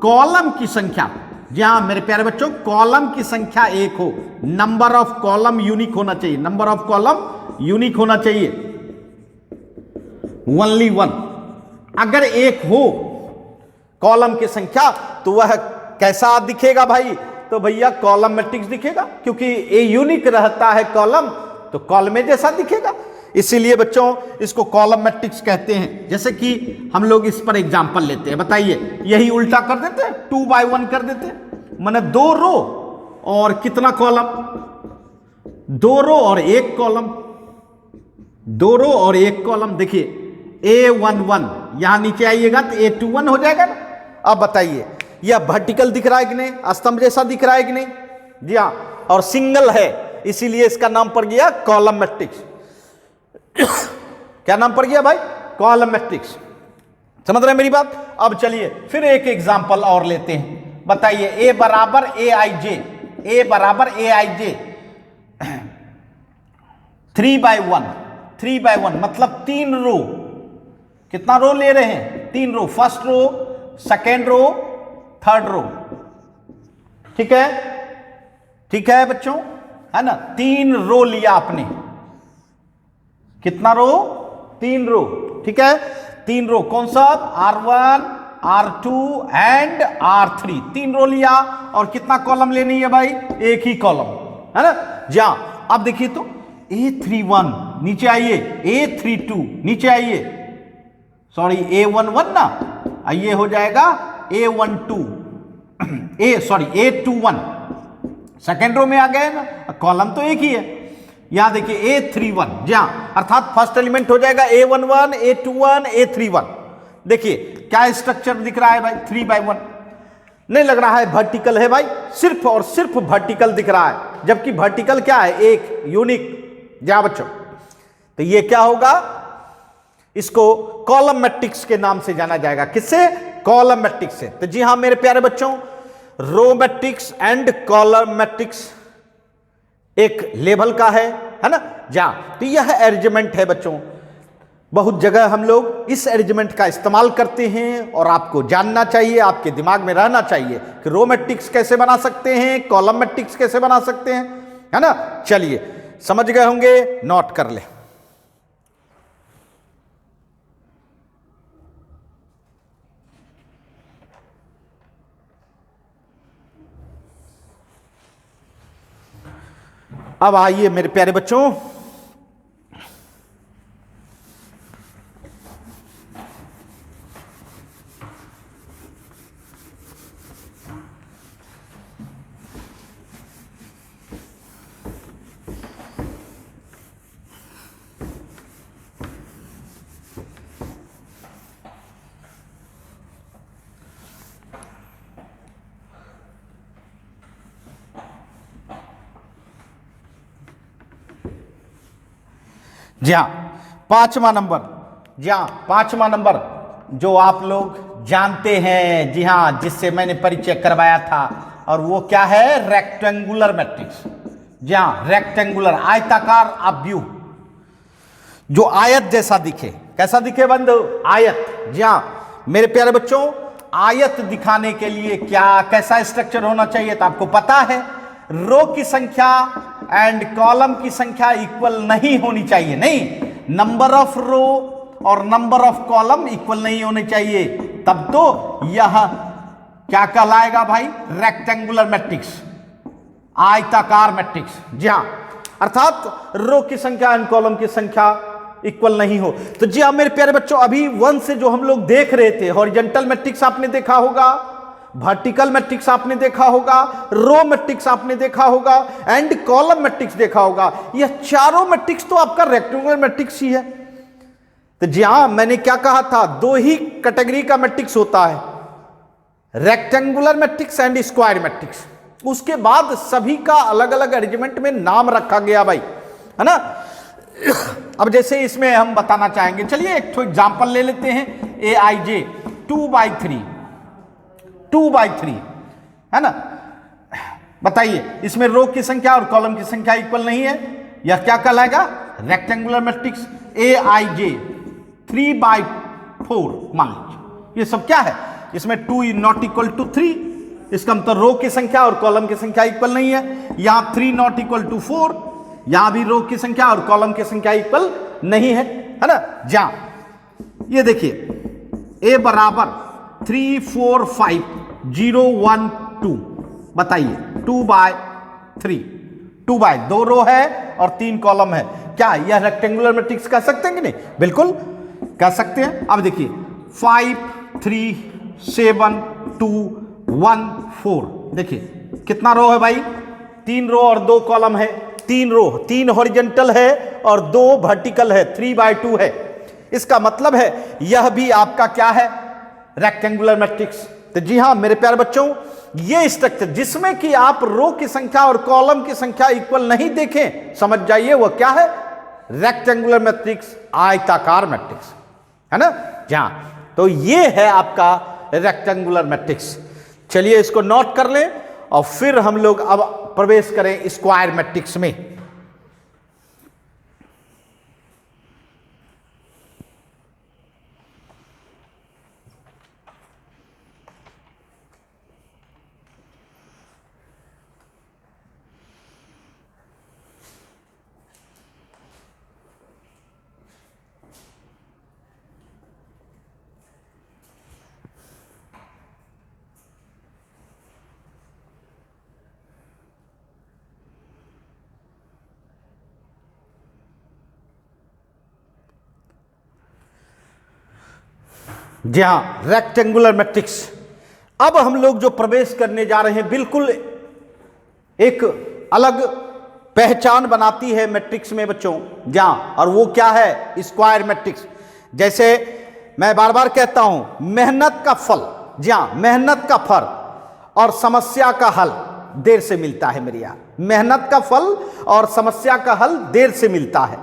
कॉलम की संख्या, जी हां मेरे प्यारे बच्चों, कॉलम की संख्या एक हो, नंबर ऑफ कॉलम यूनिक होना चाहिए, नंबर ऑफ कॉलम यूनिक होना चाहिए, ओनली वन। अगर एक हो कॉलम की संख्या तो वह कैसा दिखेगा भाई? तो भैया कॉलम मैट्रिक्स दिखेगा, क्योंकि ये यूनिक रहता है कॉलम, तो कॉलम जैसा दिखेगा। इसीलिए बच्चों इसको कॉलम मैट्रिक्स कहते हैं। जैसे कि हम लोग इस पर एग्जांपल लेते हैं, बताइए, यही उल्टा कर देते हैं, 2 by 1 कर देते हैं, माने 2 रो और कितना कॉलम? 2 रो और 1 कॉलम, 2 रो और 1 कॉलम। देखिए A11, यहां नीचे आइएगा तो A21 हो जाएगा ना। अब बताइए यह वर्टिकल दिख रहा है कि नहीं? स्तंभ जैसा दिख रहा है कि नहीं? जी हाँ, और सिंगल है, इसीलिए इसका नाम पड़ गया कॉलम मैट्रिक्स। क्या नाम पड़ गया भाई? Column matrix. समझ रहे हैं मेरी बात? अब चलिए फिर एक एग्जांपल और लेते हैं। बताइए A बराबर AIJ, A बराबर AIJ 3 by 1, 3 by 1 मतलब 3 रो। कितना रो ले रहे हैं? 3 row, first row, second row, third row. ठीक है, ठीक है बच्चों, है ना? 3 रो लिया आपने। कितना रो? 3 रो। ठीक है, 3 रो कौन सा? R1, R2 एंड R3, 3 रो लिया। और कितना कॉलम लेनी है भाई? एक ही कॉलम, है ना? जा अब देखिए तो A31 नीचे आइए, A32 नीचे आइए, सॉरी A11 ना, ये हो जाएगा A12, A21, सेकेंड रो में आ गए ना, कॉलम तो एक ही है। यहां देखिए A31, जहां अर्थात फर्स्ट एलिमेंट हो जाएगा A11, A21, A31। देखिए क्या स्ट्रक्चर दिख रहा है भाई? 3 by 1 नहीं लग रहा है, वर्टिकल है भाई, सिर्फ और सिर्फ वर्टिकल दिख रहा है, जबकि वर्टिकल क्या है? एक यूनिक। जहां बच्चों तो ये क्या होगा? इसको कॉलम मैट्रिक्स के नाम से जाना जाएगा। किससे? कॉलम मैट्रिक्स से। तो जी हां मेरे प्यारे बच्चों, row matrix and column matrix एक लेवल का है ना? जा तो यह अरेंजमेंट है बच्चों, बहुत जगह हम लोग इस अरेंजमेंट का इस्तेमाल करते हैं, और आपको जानना चाहिए, आपके दिमाग में रहना चाहिए कि रो मैट्रिक्स कैसे बना सकते हैं, कॉलम मैट्रिक्स कैसे बना सकते हैं, है ना? चलिए समझ गए होंगे, नोट कर ले। अब आइए मेरे प्यारे बच्चों, जी हाँ पांचवा नंबर, जी हाँ पांचवा नंबर जो आप लोग जानते हैं, जी हाँ, जिससे मैंने परिचय करवाया था, और वो क्या है? Rectangular matrix. जी हाँ, रेक्टेंगुलर, आयताकार अव्यूह, जो आयत जैसा दिखे। कैसा दिखे बंधु? आयत। जी हाँ मेरे प्यारे बच्चों, आयत दिखाने के लिए क्या कैसा स्ट्रक्चर होना चाहिए? तो आपको पता है, रो की संख्या एंड कॉलम की संख्या इक्वल नहीं होनी चाहिए। नहीं, नंबर ऑफ रो और नंबर ऑफ कॉलम इक्वल नहीं होने चाहिए, तब तो यह क्या कहलाएगा भाई? रेक्टेंगुलर मैट्रिक्स, आयताकार मैट्रिक्स। जी हां, अर्थात रो की संख्या एंड कॉलम की संख्या इक्वल नहीं हो। तो जी हां मेरे प्यारे बच्चों, अभी 1 से जो हम लोग देख रहे थे, हॉरिजॉन्टल मैट्रिक्स आपने देखा होगा, वर्टिकल मैट्रिक्स आपने देखा होगा, रो मैट्रिक्स आपने देखा होगा, एंड कॉलम मैट्रिक्स देखा होगा। यह चारों मैट्रिक्स तो आपका रेक्टेंगुलर मैट्रिक्स ही है। तो जी हां, मैंने क्या कहा था? 2 ही कैटेगरी का मैट्रिक्स होता है, rectangular matrix and square matrix. उसके बाद सभी का अलग अलग अरेंजमेंट में नाम रखा गया भाई, है ना? अब जैसे इसमें हम बताना चाहेंगे, चलिए एक तो एग्जांपल ले लेते हैं। AIJ 2 by 3, 2/3 है ना। बताइए इसमें रो की संख्या और कॉलम की संख्या इक्वल नहीं है, यह क्या कहलाएगा? Rectangular matrix. Aij 3/4 मान लीजिए, ये सब क्या है? इसमें 2 नॉट इक्वल टू 3, इसका मतलब रो की संख्या और कॉलम की संख्या इक्वल नहीं है। यहां 3 नॉट इक्वल टू 4, यहां भी रो की संख्या और कॉलम की संख्या इक्वल नहीं है ना। जहां ये देखिए a बराबर 3 4 5 0 1 2, बताइए 2/3, 2/2 रो है और 3 कॉलम है, क्या यह रेक्टेंगुलर मैट्रिक्स कह सकते हैं कि नहीं? बिल्कुल कह सकते हैं। अब देखिए 5 3 7 2 1 4, देखिए कितना रो है भाई? 3 रो और 2 कॉलम है। 3 रो, 3 हॉरिजॉन्टल है और 2 वर्टिकल है, 3/2 है। इसका मतलब है यह भी आपका क्या है? Rectangular matrix. तो जी हां मेरे प्यारे बच्चों, ये स्ट्रक्चर जिसमें कि आप रो की संख्या और कॉलम की संख्या इक्वल नहीं देखें, समझ जाइए वह क्या है? रेक्टेंगुलर मैट्रिक्स, आयताकार मैट्रिक्स, है ना। जहां तो ये है आपका रेक्टेंगुलर मैट्रिक्स। चलिए इसको नोट कर लें और फिर हम लोग अब प्रवेश करें स्क्वायर मैट्रिक्स में। जी हां, रेक्टेंगुलर मैट्रिक्स। अब हम लोग जो प्रवेश करने जा रहे हैं, बिल्कुल एक अलग पहचान बनाती है मैट्रिक्स में बच्चों, जहां, और वो क्या है? Square matrix. जैसे मैं बार बार कहता हूं, मेहनत का फल, जी हां, मेहनत का फल और समस्या का हल देर से मिलता है मेरे यार। मेहनत का फल और समस्या का हल देर से मिलता है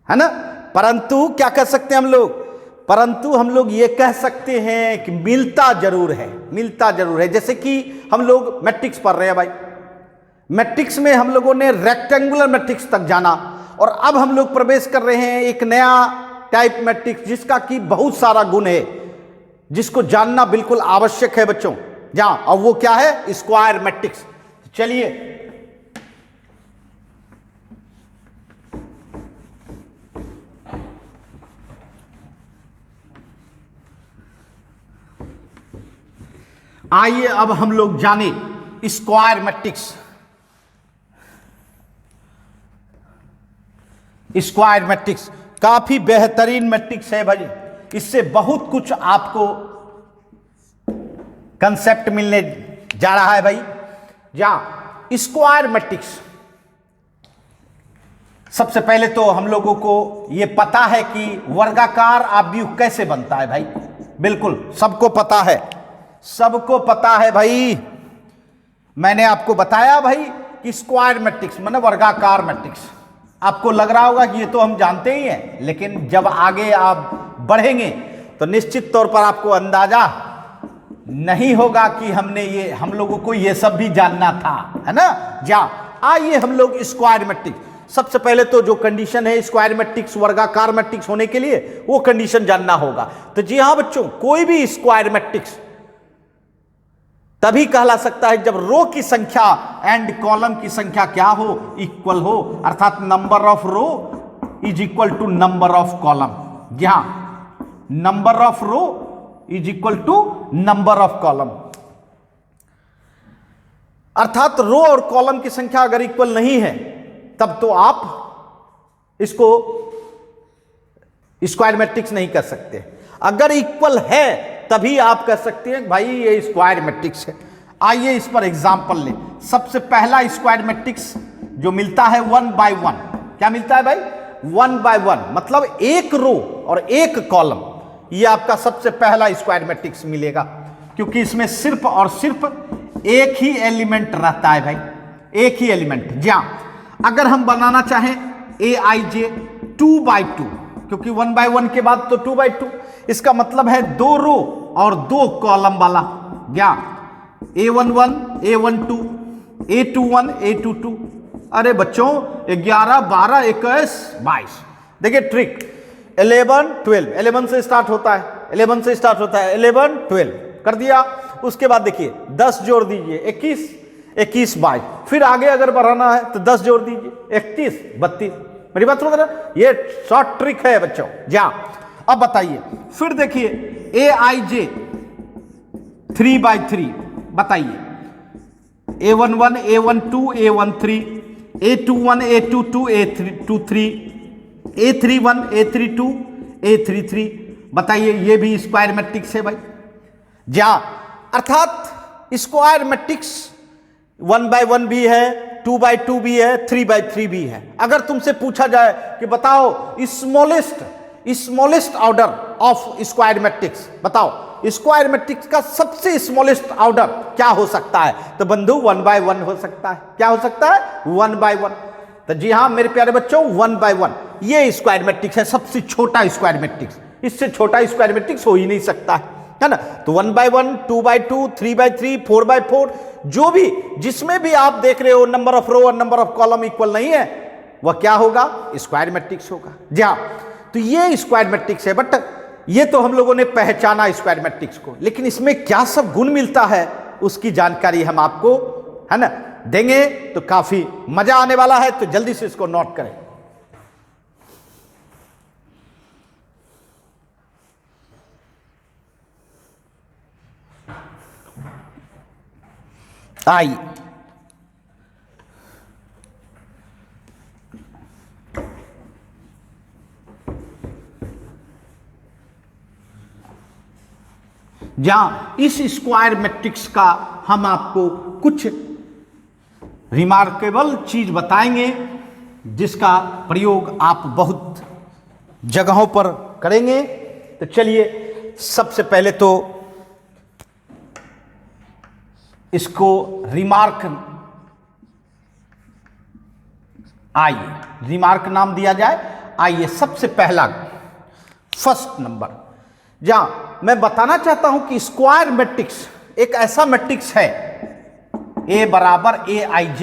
ना। परंतु क्या कह सकते हैं हम लोग? परंतु हम लोग ये कह सकते हैं कि मिलता जरूर है, मिलता जरूर है। जैसे कि हम लोग मैट्रिक्स पढ़ रहे हैं भाई, मैट्रिक्स में हम लोगों ने रेक्टेंगुलर मैट्रिक्स तक जाना और अब हम लोग प्रवेश कर रहे हैं एक नया टाइप मैट्रिक्स जिसका कि बहुत सारा गुण है, जिसको जानना बिल्कुल आवश्यक है बच्चों। जहां अब वो क्या है? Square matrix. चलिए आइए अब हम लोग जाने स्क्वायर मैट्रिक्स। स्क्वायर मैट्रिक्स काफी बेहतरीन मैट्रिक्स है भाई, इससे बहुत कुछ आपको कंसेप्ट मिलने जा रहा है भाई। जहां स्क्वायर मैट्रिक्स, सबसे पहले तो हम लोगों को यह पता है कि वर्गाकार आव्यूह कैसे बनता है भाई। बिल्कुल सबको पता है, सबको पता है भाई। मैंने आपको बताया भाई कि स्क्वायर मैट्रिक्स माने वर्गाकार मैट्रिक्स। आपको लग रहा होगा कि ये तो हम जानते ही हैं, लेकिन जब आगे आप बढ़ेंगे तो निश्चित तौर पर आपको अंदाजा नहीं होगा कि हम लोगों को ये सब भी जानना था, है ना। आइए हम लोग स्क्वायर मैट्रिक्स, सबसे पहले तो जो कंडीशन है स्क्वायर मैट्रिक्स वर्गाकार मैट्रिक्स होने के लिए, वो कंडीशन जानना होगा। तो जी हां बच्चों, कोई भी स्क्वायर मैट्रिक्स तभी कहला सकता है जब रो की संख्या एंड कॉलम की संख्या क्या हो? इक्वल हो, अर्थात number of row is equal to number of column. जी हां, number of row is equal to number of column, अर्थात रो और कॉलम की संख्या अगर इक्वल नहीं है तब तो आप इसको स्क्वायर मैट्रिक्स नहीं कर सकते। अगर इक्वल है तभी आप कह सकते हैं भाई ये स्क्वायर मैट्रिक्स है। आइए इस पर एग्जांपल लें। सबसे पहला स्क्वायर मैट्रिक्स जो मिलता है 1/1, क्या मिलता है भाई? 1/1 मतलब एक रो और एक कॉलम, ये आपका सबसे पहला स्क्वायर मैट्रिक्स मिलेगा, क्योंकि इसमें सिर्फ और सिर्फ एक ही एलिमेंट रहता है भाई, एक ही एलिमेंट। जहां अगर हम बनाना चाहें Aij 2/2, क्योंकि 1/1 के बाद तो 2/2, इसका मतलब है दो रो और 2 कॉलम वाला क्या, A11, A12, A21, A22। अरे बच्चों 11, 12, 21, 22। देखिए ट्रिक 11, 12, 11 से स्टार्ट होता है, 11 से स्टार्ट होता है, 11, 12 कर दिया। उसके बाद देखिए 10 जोड़ दीजिए, 21, 21, 22। फिर आगे अगर बढ़ाना है तो 10 जोड़ दीजिए, 31, 32। मेरी बात सुन रहे, ये शॉर्ट ट्रिक है बच्चों। जा अब बताइए, फिर देखिए AIJ 3/3 बताइए, A11, A12, A13, A21, A22, A23, A31, A32, A33। बताइए ये भी स्क्वायर मैट्रिक्स है भाई। जा अर्थात स्क्वायर मैट्रिक्स 1/1 भी है, 2/2 भी है, 3/3 भी है। अगर तुमसे पूछा जाए कि बताओ smallest order of square matrix, बताओ स्क्वायर मैट्रिक्स का सबसे स्मॉलेस्ट ऑर्डर क्या हो सकता है, तो बंधु 1/1 हो सकता है। क्या हो सकता है? 1/1। तो जी हां मेरे प्यारे बच्चों, 1/1 ये स्क्वायर मैट्रिक्स है, सबसे छोटा स्क्वायर मैट्रिक्स। इससे छोटा स्क्वायर मैट्रिक्स हो ही नहीं सकता है ना। तो 1/1, 2/2, 3/3, 4/4 जो भी जिसमें भी आप देख रहे हो नंबर ऑफ रो और नंबर ऑफ कॉलम इक्वल नहीं है, वह क्या होगा? स्क्वायर मैट्रिक्स होगा। जी हां, तो ये स्क्वायर मैट्रिक्स है। बट ये तो हम लोगों ने पहचाना स्क्वायर मैट्रिक्स को, लेकिन इसमें क्या सब गुण मिलता है उसकी जानकारी हम आपको है ना देंगे, तो काफी मजा आने वाला है। तो जल्दी से इसको नोट करें। आइए जहां इस स्क्वायर मैट्रिक्स का हम आपको कुछ रिमार्केबल चीज बताएंगे जिसका प्रयोग आप बहुत जगहों पर करेंगे। तो चलिए सबसे पहले तो इसको रिमार्क, आइए रिमार्क नाम दिया जाए। आइए सबसे पहला फर्स्ट नंबर, जहां मैं बताना चाहता हूं कि स्क्वायर मैट्रिक्स एक ऐसा मैट्रिक्स है, A बराबर AIJ,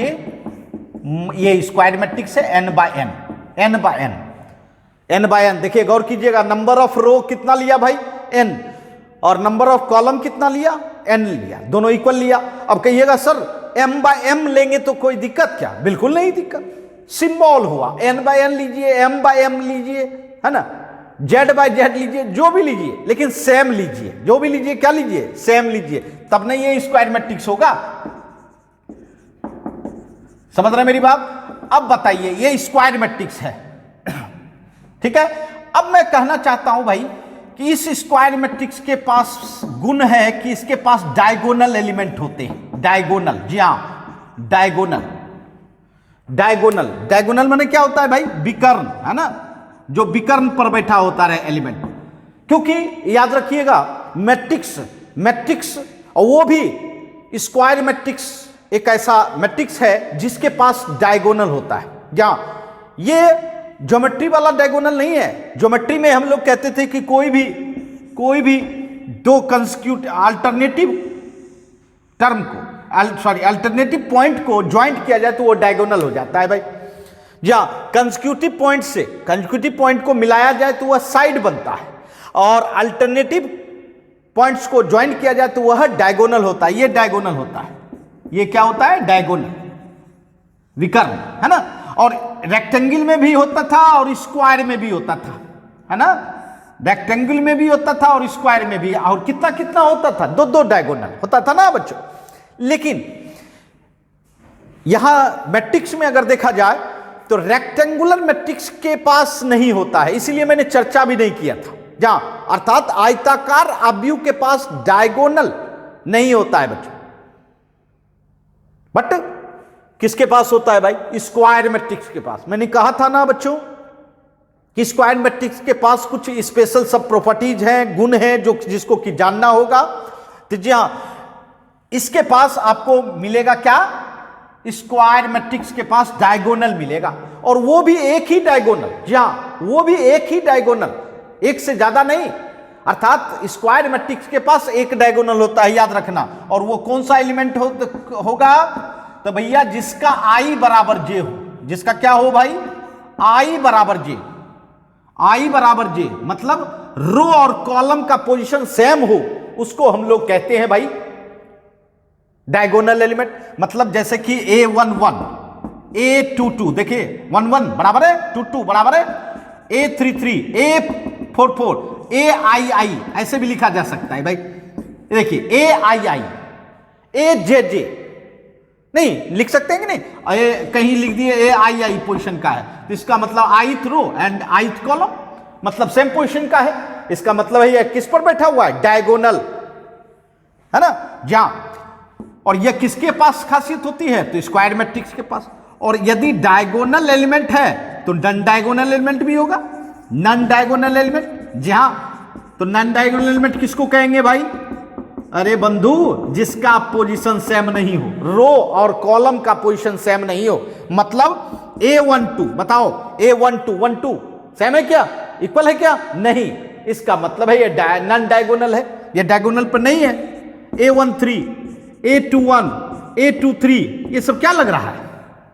ये स्क्वायर मैट्रिक्स है n/n, n/n, n/n। देखिए गौर कीजिएगा, नंबर ऑफ रो कितना लिया भाई? n, और नंबर ऑफ कॉलम कितना लिया? n लिया, दोनों इक्वल लिया। अब कहिएगा सर m/m लेंगे तो कोई दिक्कत क्या? बिल्कुल नहीं दिक्कत, सिंबल हुआ। n/n लीजिए, m/m लीजिए, है ना, Z/Z लीजिए, जो भी लीजिए, लेकिन सेम लीजिए। जो भी लीजिए क्या लीजिए? सेम लीजिए, तब नहीं ये स्क्वायर मैट्रिक्स होगा। समझ रहे मेरी बात? अब बताइए ये स्क्वायर मैट्रिक्स है, ठीक है। अब मैं कहना चाहता हूं भाई कि इस स्क्वायर मैट्रिक्स के पास गुण है कि इसके पास डायगोनल एलिमेंट होते हैं। डायगोनल, जी हां डायगोनल। डायगोनल, डायगोनल माने क्या होता है भाई? विकर्ण, है ना, जो विकर्ण पर बैठा होता है एलिमेंट। क्योंकि याद रखिएगा मैट्रिक्स और वो भी स्क्वायर मैट्रिक्स एक ऐसा मैट्रिक्स है जिसके पास डायगोनल होता है। जहां ये ज्योमेट्री वाला डायगोनल नहीं है। ज्योमेट्री में हम लोग कहते थे कि कोई भी दो कंसेक्यूटिव अल्टरनेटिव टर्म को अल्टरनेटिव पॉइंट को ज्वाइंट किया जाए तो वो डायगोनल हो जाता है भाई। या कंसेक्यूटिव पॉइंट से कंसेक्यूटिव पॉइंट को मिलाया जाए तो वह साइड बनता है, और अल्टरनेटिव पॉइंट्स को ज्वाइंट किया जाए तो वह डायगोनल होता है। ये डायगोनल होता है, ये क्या होता है? डायगोनल, विकर्ण, है ना। और रेक्टेंगल में भी होता था और स्क्वायर में भी होता था, है ना। रेक्टेंगल में भी होता था और स्क्वायर में भी, और कितना कितना होता था? दो डायगोनल होता था ना बच्चों। लेकिन यहां मैट्रिक्स में अगर देखा जाए तो रेक्टेंगुलर मैट्रिक्स के पास नहीं होता है, इसलिए मैंने चर्चा भी नहीं किया था। जहां अर्थात आयताकार आव्यूह के पास डायगोनल नहीं होता है बच्चों, बट किसके पास होता है भाई? स्क्वायर मैट्रिक्स के पास। मैंने कहा था ना बच्चों कि स्क्वायर मैट्रिक्स के पास कुछ स्पेशल सब प्रॉपर्टीज हैं, गुण हैं, जो जिसको कि जानना होगा। तो जी हां, इसके पास आपको मिलेगा क्या? स्क्वायर मैट्रिक्स के पास डायगोनल मिलेगा, और वो भी एक ही डायगोनल। जी हां, वो भी एक ही डायगोनल, एक से ज्यादा नहीं। अर्थात स्क्वायर मैट्रिक्स के पास एक डायगोनल होता है, याद रखना। और वो कौन सा एलिमेंट होगा? तो भैया जिसका आई बराबर जे हो। जिसका क्या हो भाई? आई बराबर जे। आई बराबर जे मतलब रो और कॉलम का पोजीशन सेम हो, उसको हम लोग कहते हैं भाई डायगोनल एलिमेंट। मतलब जैसे कि A11 A22, देखिए 11 बराबर है 22 बराबर है A33 A44 AII, ऐसे भी लिखा जा सकता है भाई। देखिए AII AJJ नहीं लिख सकते हैं कि नहीं? कहीं लिख दिए AII पोजीशन का है, तो इसका मतलब ith row and ith column, मतलब सेम पोजीशन का है। इसका मतलब है ये किस पर बैठा हुआ है? डायगोनल, है ना? जहां और यह किसके पास खासियत होती है? तो स्क्वायर मैट्रिक्स के पास। और यदि डायगोनल एलिमेंट है तो नॉन डायगोनल एलिमेंट भी होगा। नॉन डायगोनल एलिमेंट, जहां तो नॉन डायगोनल एलिमेंट किसको कहेंगे भाई? अरे बंधु, जिसका पोजीशन सेम नहीं हो, रो और कॉलम का पोजीशन सेम नहीं हो। मतलब A12 बताओ, A12 सेम है क्या? इक्वल है क्या? नहीं। इसका मतलब है ये नॉन डायगोनल है, ये डायगोनल पर नहीं है। A13 A21 A23 ये सब क्या लग रहा है?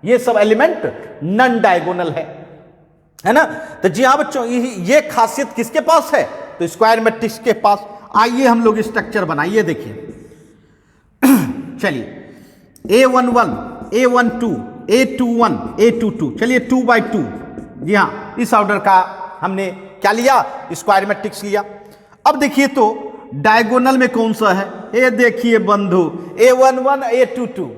ये सब एलिमेंट नॉन डायगोनल है ना? तो जी हाँ बच्चों, ये खासियत किसके पास है? तो स्क्वायर मैट्रिक्स के पास। आइए हम लोग स्ट्रक्चर बनाइए, देखिए। चलिए A11 A12 A21 A22, चलिए 2 by 2, जी हाँ इस ऑर्डर का हमने क्या लिया? स्क्वायर मैट्रिक्स लिया। अब देखिए तो डायगोनल में कौन सा है? ये देखिए बंधु A11 A22,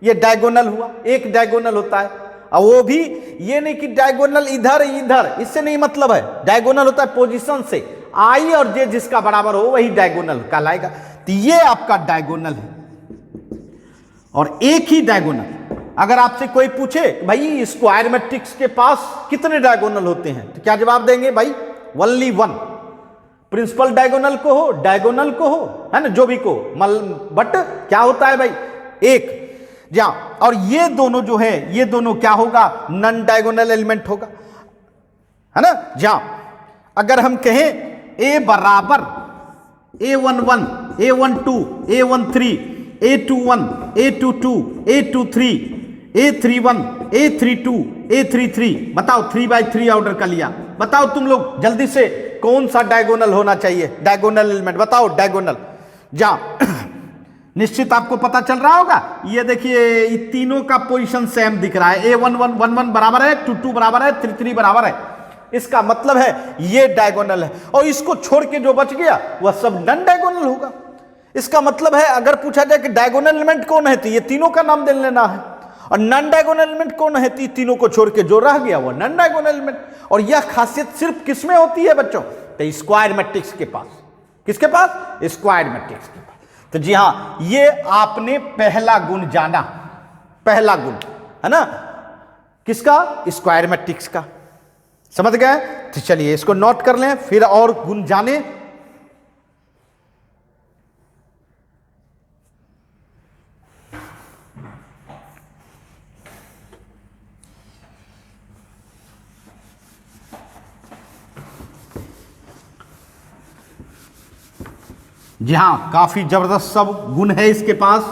ये डायगोनल हुआ। एक डायगोनल होता है, और वो भी ये नहीं कि डायगोनल इधर इधर, इससे नहीं मतलब है। डायगोनल होता है पोजीशन से, आई और जे जिसका बराबर हो वही डायगोनल कहलाएगा। तो ये आपका डायगोनल है। और एक ही डायगोनल, अगर आपसे कोई पूछे भाई स्क्वायर मैट्रिक्स के पास कितने डायगोनल होते हैं, तो क्या जवाब देंगे भाई? Only one. प्रिंसिपल डायगोनल को हो, डायगोनल को हो, है ना, जो भी को, बट क्या होता है भाई? एक। जा और ये दोनों जो है, ये दोनों क्या होगा? नॉन डायगोनल एलिमेंट होगा, है ना? जा अगर हम कहें A बराबर A11 A12 A13 A21 A22 A23 A31 A32 A33, बताओ 3 by 3 ऑर्डर का लिया। बताओ तुम लोग जल्दी से कौन सा डायगोनल होना चाहिए? डायगोनल एलिमेंट बताओ, डायगोनल। जा निश्चित आपको पता चल रहा होगा। ये देखिए ये तीनों का पोजीशन सेम दिख रहा है। A11 11 बराबर है, 22 बराबर है, 33 बराबर है। इसका मतलब है ये डायगोनल है, और इसको छोड़ के जो बच गया वह सब नॉन डायगोनल होगा। इसका मतलब है अगर पूछा जाए कि डायगोनल एलिमेंट कौन है, तो ये तीनों का नाम दे लेना है। और नॉन डायगोनल एलिमेंट कौन है, तो तीनों को छोड़ के जो रह गया वो नॉन डायगोनल एलिमेंट। और यह खासियत सिर्फ किसमें होती है बच्चों? तो स्क्वायर मैट्रिक्स के पास। किसके पास? स्क्वायर मैट्रिक्स के पास। तो जी हाँ, ये आपने पहला गुण जाना, पहला गुण, है ना, किसका? स्क्वायर मैट्रिक्स का। समझ गए? तो चलिए इसको नोट कर लें, फिर और गुण जाने। जी हां, काफी जबरदस्त सब गुण है इसके पास।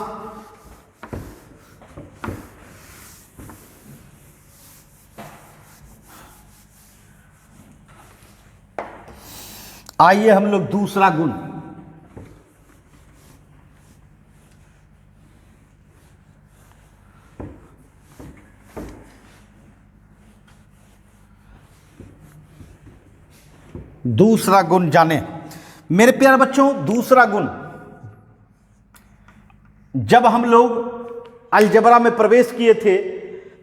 आइए हम लोग दूसरा गुण, दूसरा गुण जाने। मेरे प्यारे बच्चों, दूसरा गुण, जब हम लोग अलजबरा में प्रवेश किए थे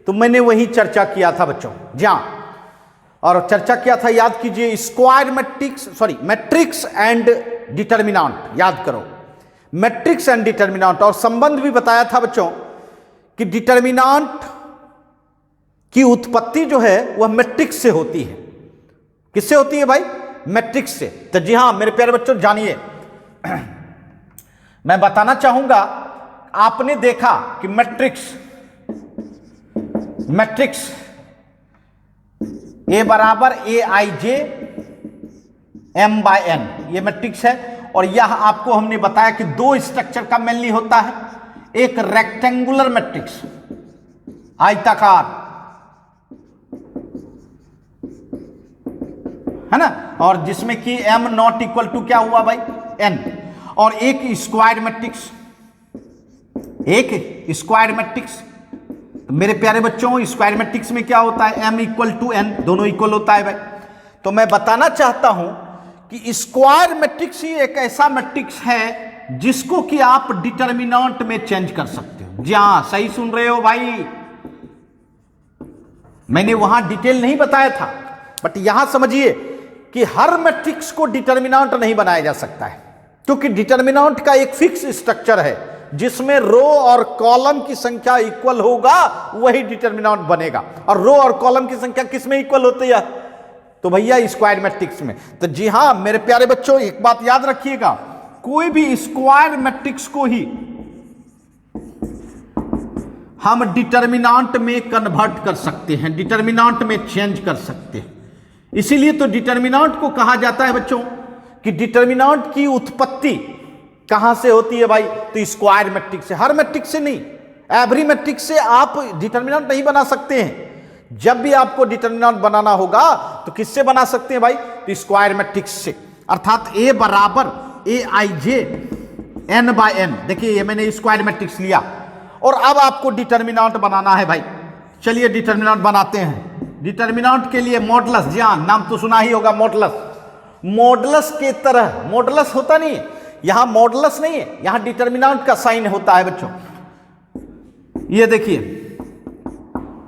तो मैंने वही चर्चा किया था बच्चों। जहां और चर्चा किया था, याद कीजिए, square matrix, sorry matrix and determinant, याद करो, मैट्रिक्स एंड डिटर्मिनेंट। और संबंध भी बताया था बच्चों कि डिटर्मिनेंट की उत्पत्ति जो है वह मैट्रिक्स से होती है। किससे होती है भाई? मैट्रिक्स से। तो जी हां मेरे प्यारे बच्चों, जानिए, मैं बताना चाहूंगा, आपने देखा कि मैट्रिक्स A बराबर AIJ m बाय n, ये मैट्रिक्स है। और यह आपको हमने बताया कि दो स्ट्रक्चर का मेनली होता है, एक रेक्टेंगुलर मैट्रिक्स आयताकार, है ना, और जिसमें कि m नॉट इक्वल टू क्या हुआ भाई n, और एक स्क्वायर मैट्रिक्स, एक स्क्वायर मैट्रिक्स। मेरे प्यारे बच्चों, स्क्वायर मैट्रिक्स में क्या होता है, m इक्वल टू n, दोनों इक्वल होता है भाई। तो मैं बताना चाहता हूं कि स्क्वायर मैट्रिक्स ही एक ऐसा मैट्रिक्स है जिसको कि आप डिटर्मिनेंट में चेंज कर सकते हो। जी हां, सही सुन रहे हो भाई, मैंने वहां डिटेल नहीं बताया था, बट यहां समझिए कि हर मैट्रिक्स को डिटर्मिनेंट नहीं बनाया जा सकता है, क्योंकि डिटर्मिनेंट का एक फिक्स स्ट्रक्चर है जिसमें रो और कॉलम की संख्या इक्वल होगा, वही डिटर्मिनेंट बनेगा। और रो और कॉलम की संख्या किस में इक्वल होती है, तो भैया स्क्वायर मैट्रिक्स में। तो जी हां मेरे प्यारे बच्चों, एक बात याद रखिएगा, कोई भी स्क्वायर मैट्रिक्स को ही हम डिटर्मिनेंट में कन्वर्ट कर सकते हैं, डिटर्मिनेंट में चेंज कर सकते हैं। इसीलिए तो डिटर्मिनेंट को कहा जाता है बच्चों कि डिटर्मिनेंट की उत्पत्ति कहां से होती है भाई, तो स्क्वायर मैट्रिक्स से, हर मैट्रिक्स से नहीं। एवरी मैट्रिक्स से आप डिटर्मिनेंट नहीं बना सकते हैं। जब भी आपको डिटर्मिनेंट बनाना होगा तो किससे बना सकते हैं भाई, तो स्क्वायर मैट्रिक्स से, अर्थात a बराबर ए आई जे n बाय n। देखिए ये मैंने स्क्वायर मैट्रिक्स लिया, और अब आपको डिटर्मिनेंट बनाना है भाई। चलिए डिटर्मिनेंट बनाते हैं। डिटर्मिनेंट के लिए मॉडुलस, जी हां नाम तो सुना ही होगा, मॉडुलस। मॉडुलस के तरह, मॉडुलस होता नहीं है यहां, मॉडुलस नहीं है यहां, डिटर्मिनेंट का साइन होता है बच्चों। ये देखिए,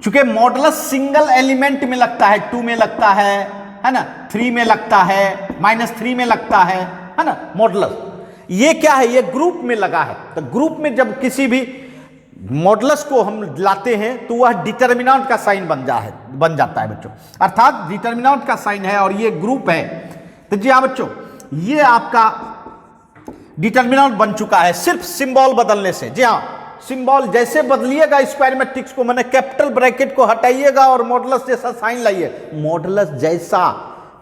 चूंकि मॉडुलस सिंगल एलिमेंट में लगता है, 2 में लगता है ना, 3 में लगता है, -3 में लगता है ना मॉडुलस। ये क्या है, ये ग्रुप में लगा है। तो ग्रुप में जब किसी भी मॉडुलस को हम लाते हैं तो वह डिटर्मिनेंट का साइन बन जाता है बच्चों, अर्थात डिटर्मिनेंट का साइन है और ये ग्रुप है। तो जी हाँ बच्चों, ये आपका डिटर्मिनेंट बन चुका है सिर्फ सिंबल बदलने से। जी हाँ, सिंबल जैसे बदलिएगा स्क्वायर मैट्रिक्स को, मैंने कैपिटल ब्रैकेट को हटाइएगा और मॉडुलस जैसा साइन लाइए। मॉडुलस जैसा,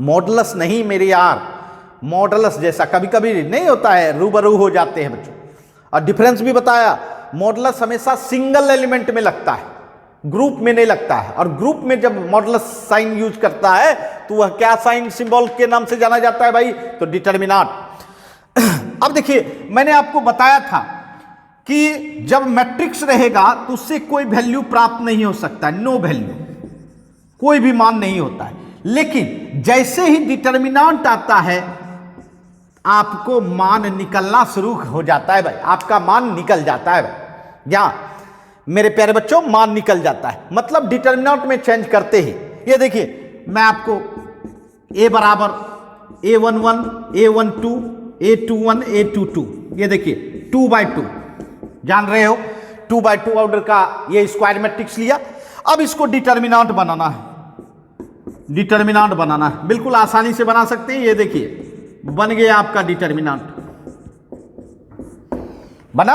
मॉडुलस नहीं मेरे यार, मॉडुलस जैसा। कभी कभी नहीं होता है, रूबरू हो जाते हैं बच्चों। और डिफरेंस भी बताया, मॉडुलस हमेशा सिंगल एलिमेंट में लगता है, ग्रुप में नहीं लगता है। और ग्रुप में जब मॉडुलस साइन यूज करता है तो वह क्या साइन, सिंबल के नाम से जाना जाता है भाई, तो डिटर्मिनेंट। अब देखिए, मैंने आपको बताया था कि जब मैट्रिक्स रहेगा तो उससे कोई वैल्यू प्राप्त नहीं हो सकता, नो वैल्यू, कोई भी मान नहीं होता है। लेकिन जैसे ही डिटर्मिनेंट आता है आपको मान निकलना शुरू हो जाता है भाई, आपका मान निकल जाता है भाई। या मेरे प्यारे बच्चों, मान निकल जाता है, मतलब डिटर्मिनेंट में चेंज करते ही। ये देखिए, मैं आपको a बराबर a11, a12, a21, a22, ये देखिए 2/2, जान रहे हो 2/2 ऑर्डर का ये स्क्वायर मैट्रिक्स लिया। अब इसको डिटर्मिनेंट बनाना है, डिटर्मिनेंट बनाना है, बिल्कुल आसानी से बना सकते हैं। ये देखिए बन गया आपका डिटर्मिनेंट, बना।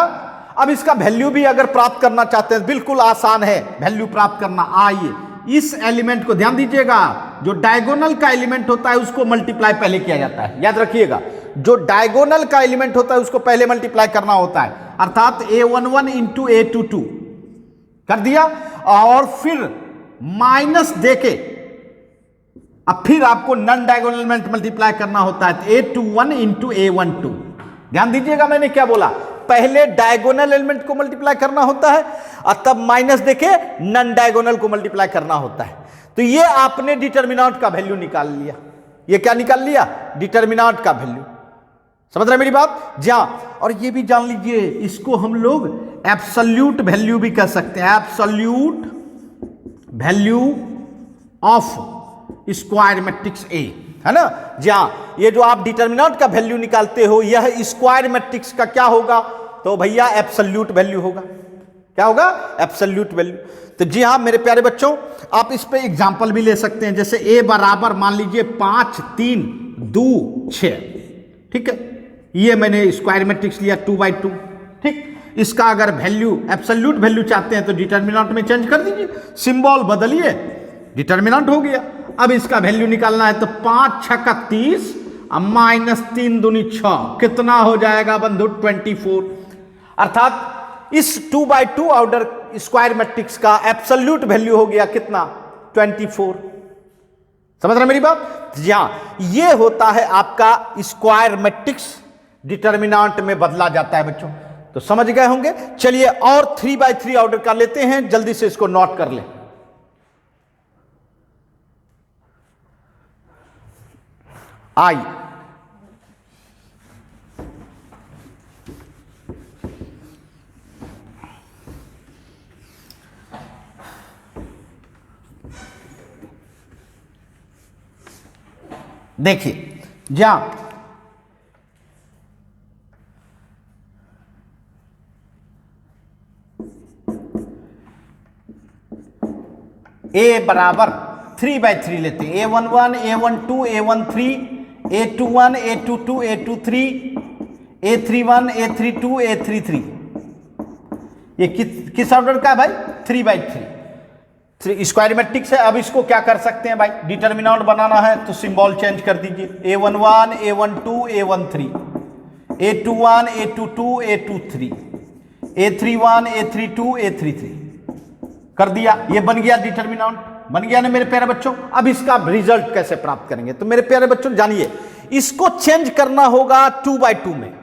अब इसका वैल्यू भी अगर प्राप्त करना चाहते हैं, बिल्कुल आसान है वैल्यू प्राप्त करना। आइए इस एलिमेंट को ध्यान दीजिएगा, जो डायगोनल का एलिमेंट होता है उसको मल्टीप्लाई पहले किया जाता है, याद रखिएगा। जो डायगोनल का एलिमेंट होता है उसको पहले मल्टीप्लाई करना होता है, अर्थात a11 इंटू a22 कर दिया, और फिर माइनस देके अब फिर आपको नॉन डायगोनल एलिमेंट मल्टीप्लाई करना होता है, a21 इंटू a12। ध्यान दीजिएगा मैंने क्या बोला, पहले डायगोनल एलिमेंट को मल्टीप्लाई करना होता है और तब माइनस देके नॉन डायगोनल को मल्टीप्लाई करना होता है। तो ये आपने डिटर्मिनेंट का वैल्यू निकाल लिया। ये क्या निकाल लिया, डिटर्मिनेंट का वैल्यू। समझ रहे मेरी बात, जी हां। और ये भी जान लीजिए, इसको हम लोग एब्सोल्यूट वैल्यू भी कह सकते हैं, absolute value of square matrix A, है ना। जी हां, ये जो आप डिटर्मिनेंट का वैल्यू निकालते हो, यह स्क्वायर मैट्रिक्स का क्या होगा, तो भैया एब्सोल्यूट वैल्यू होगा। क्या होगा, एब्सोल्यूट वैल्यू। तो जी हां मेरे प्यारे बच्चों, आप इस पे एग्जांपल भी ले सकते हैं, जैसे a बराबर मान लीजिए 5, 3, 2, 6, ठीक है। ये मैंने स्क्वायर मैट्रिक्स लिया 2/2, ठीक। इसका अगर वैल्यू एब्सोल्यूट वैल्यू चाहते हैं तो डिटर्मिनेंट में चेंज कर दीजिए, सिंबल बदलिए, डिटर्मिनेंट हो गया। अब इसका वैल्यू निकालना है तो 5 × 6 = 30 -3 दूनी 6 कितना हो जाएगा बंधु 24। अर्थात इस 2/2 ऑर्डर स्क्वायर मैट्रिक्स का एब्सोल्यूट वैल्यू हो गया कितना 24। समझ रहे मेरी बात? यहां ये होता है आपका स्क्वायर मैट्रिक्स डिटर्मिनेंट में बदला जाता है बच्चों, तो समझ गए होंगे। चलिए और 3/3 ऑर्डर का लेते हैं, जल्दी से इसको नोट कर लें। आई देखिए जहां ए बराबर 3/3 लेते हैं, A11, A12, A13, A21, A22, A23, A31, A32, A33, ये किस ऑर्डर का है भाई 3/3 स्क्वायर मैट्रिक्स है। अब इसको क्या कर सकते हैं भाई, डिटर्मिनेंट बनाना है तो सिंबल चेंज कर दीजिए, A11, A12, A13, A21, A22, A23, A31, A32, A33 कर दिया। ये बन गया डिटर्मिनेंट, बन गया ना मेरे प्यारे बच्चों। अब इसका रिजल्ट कैसे प्राप्त करेंगे, तो मेरे प्यारे बच्चों जानिए, इसको चेंज करना होगा 2/2 में।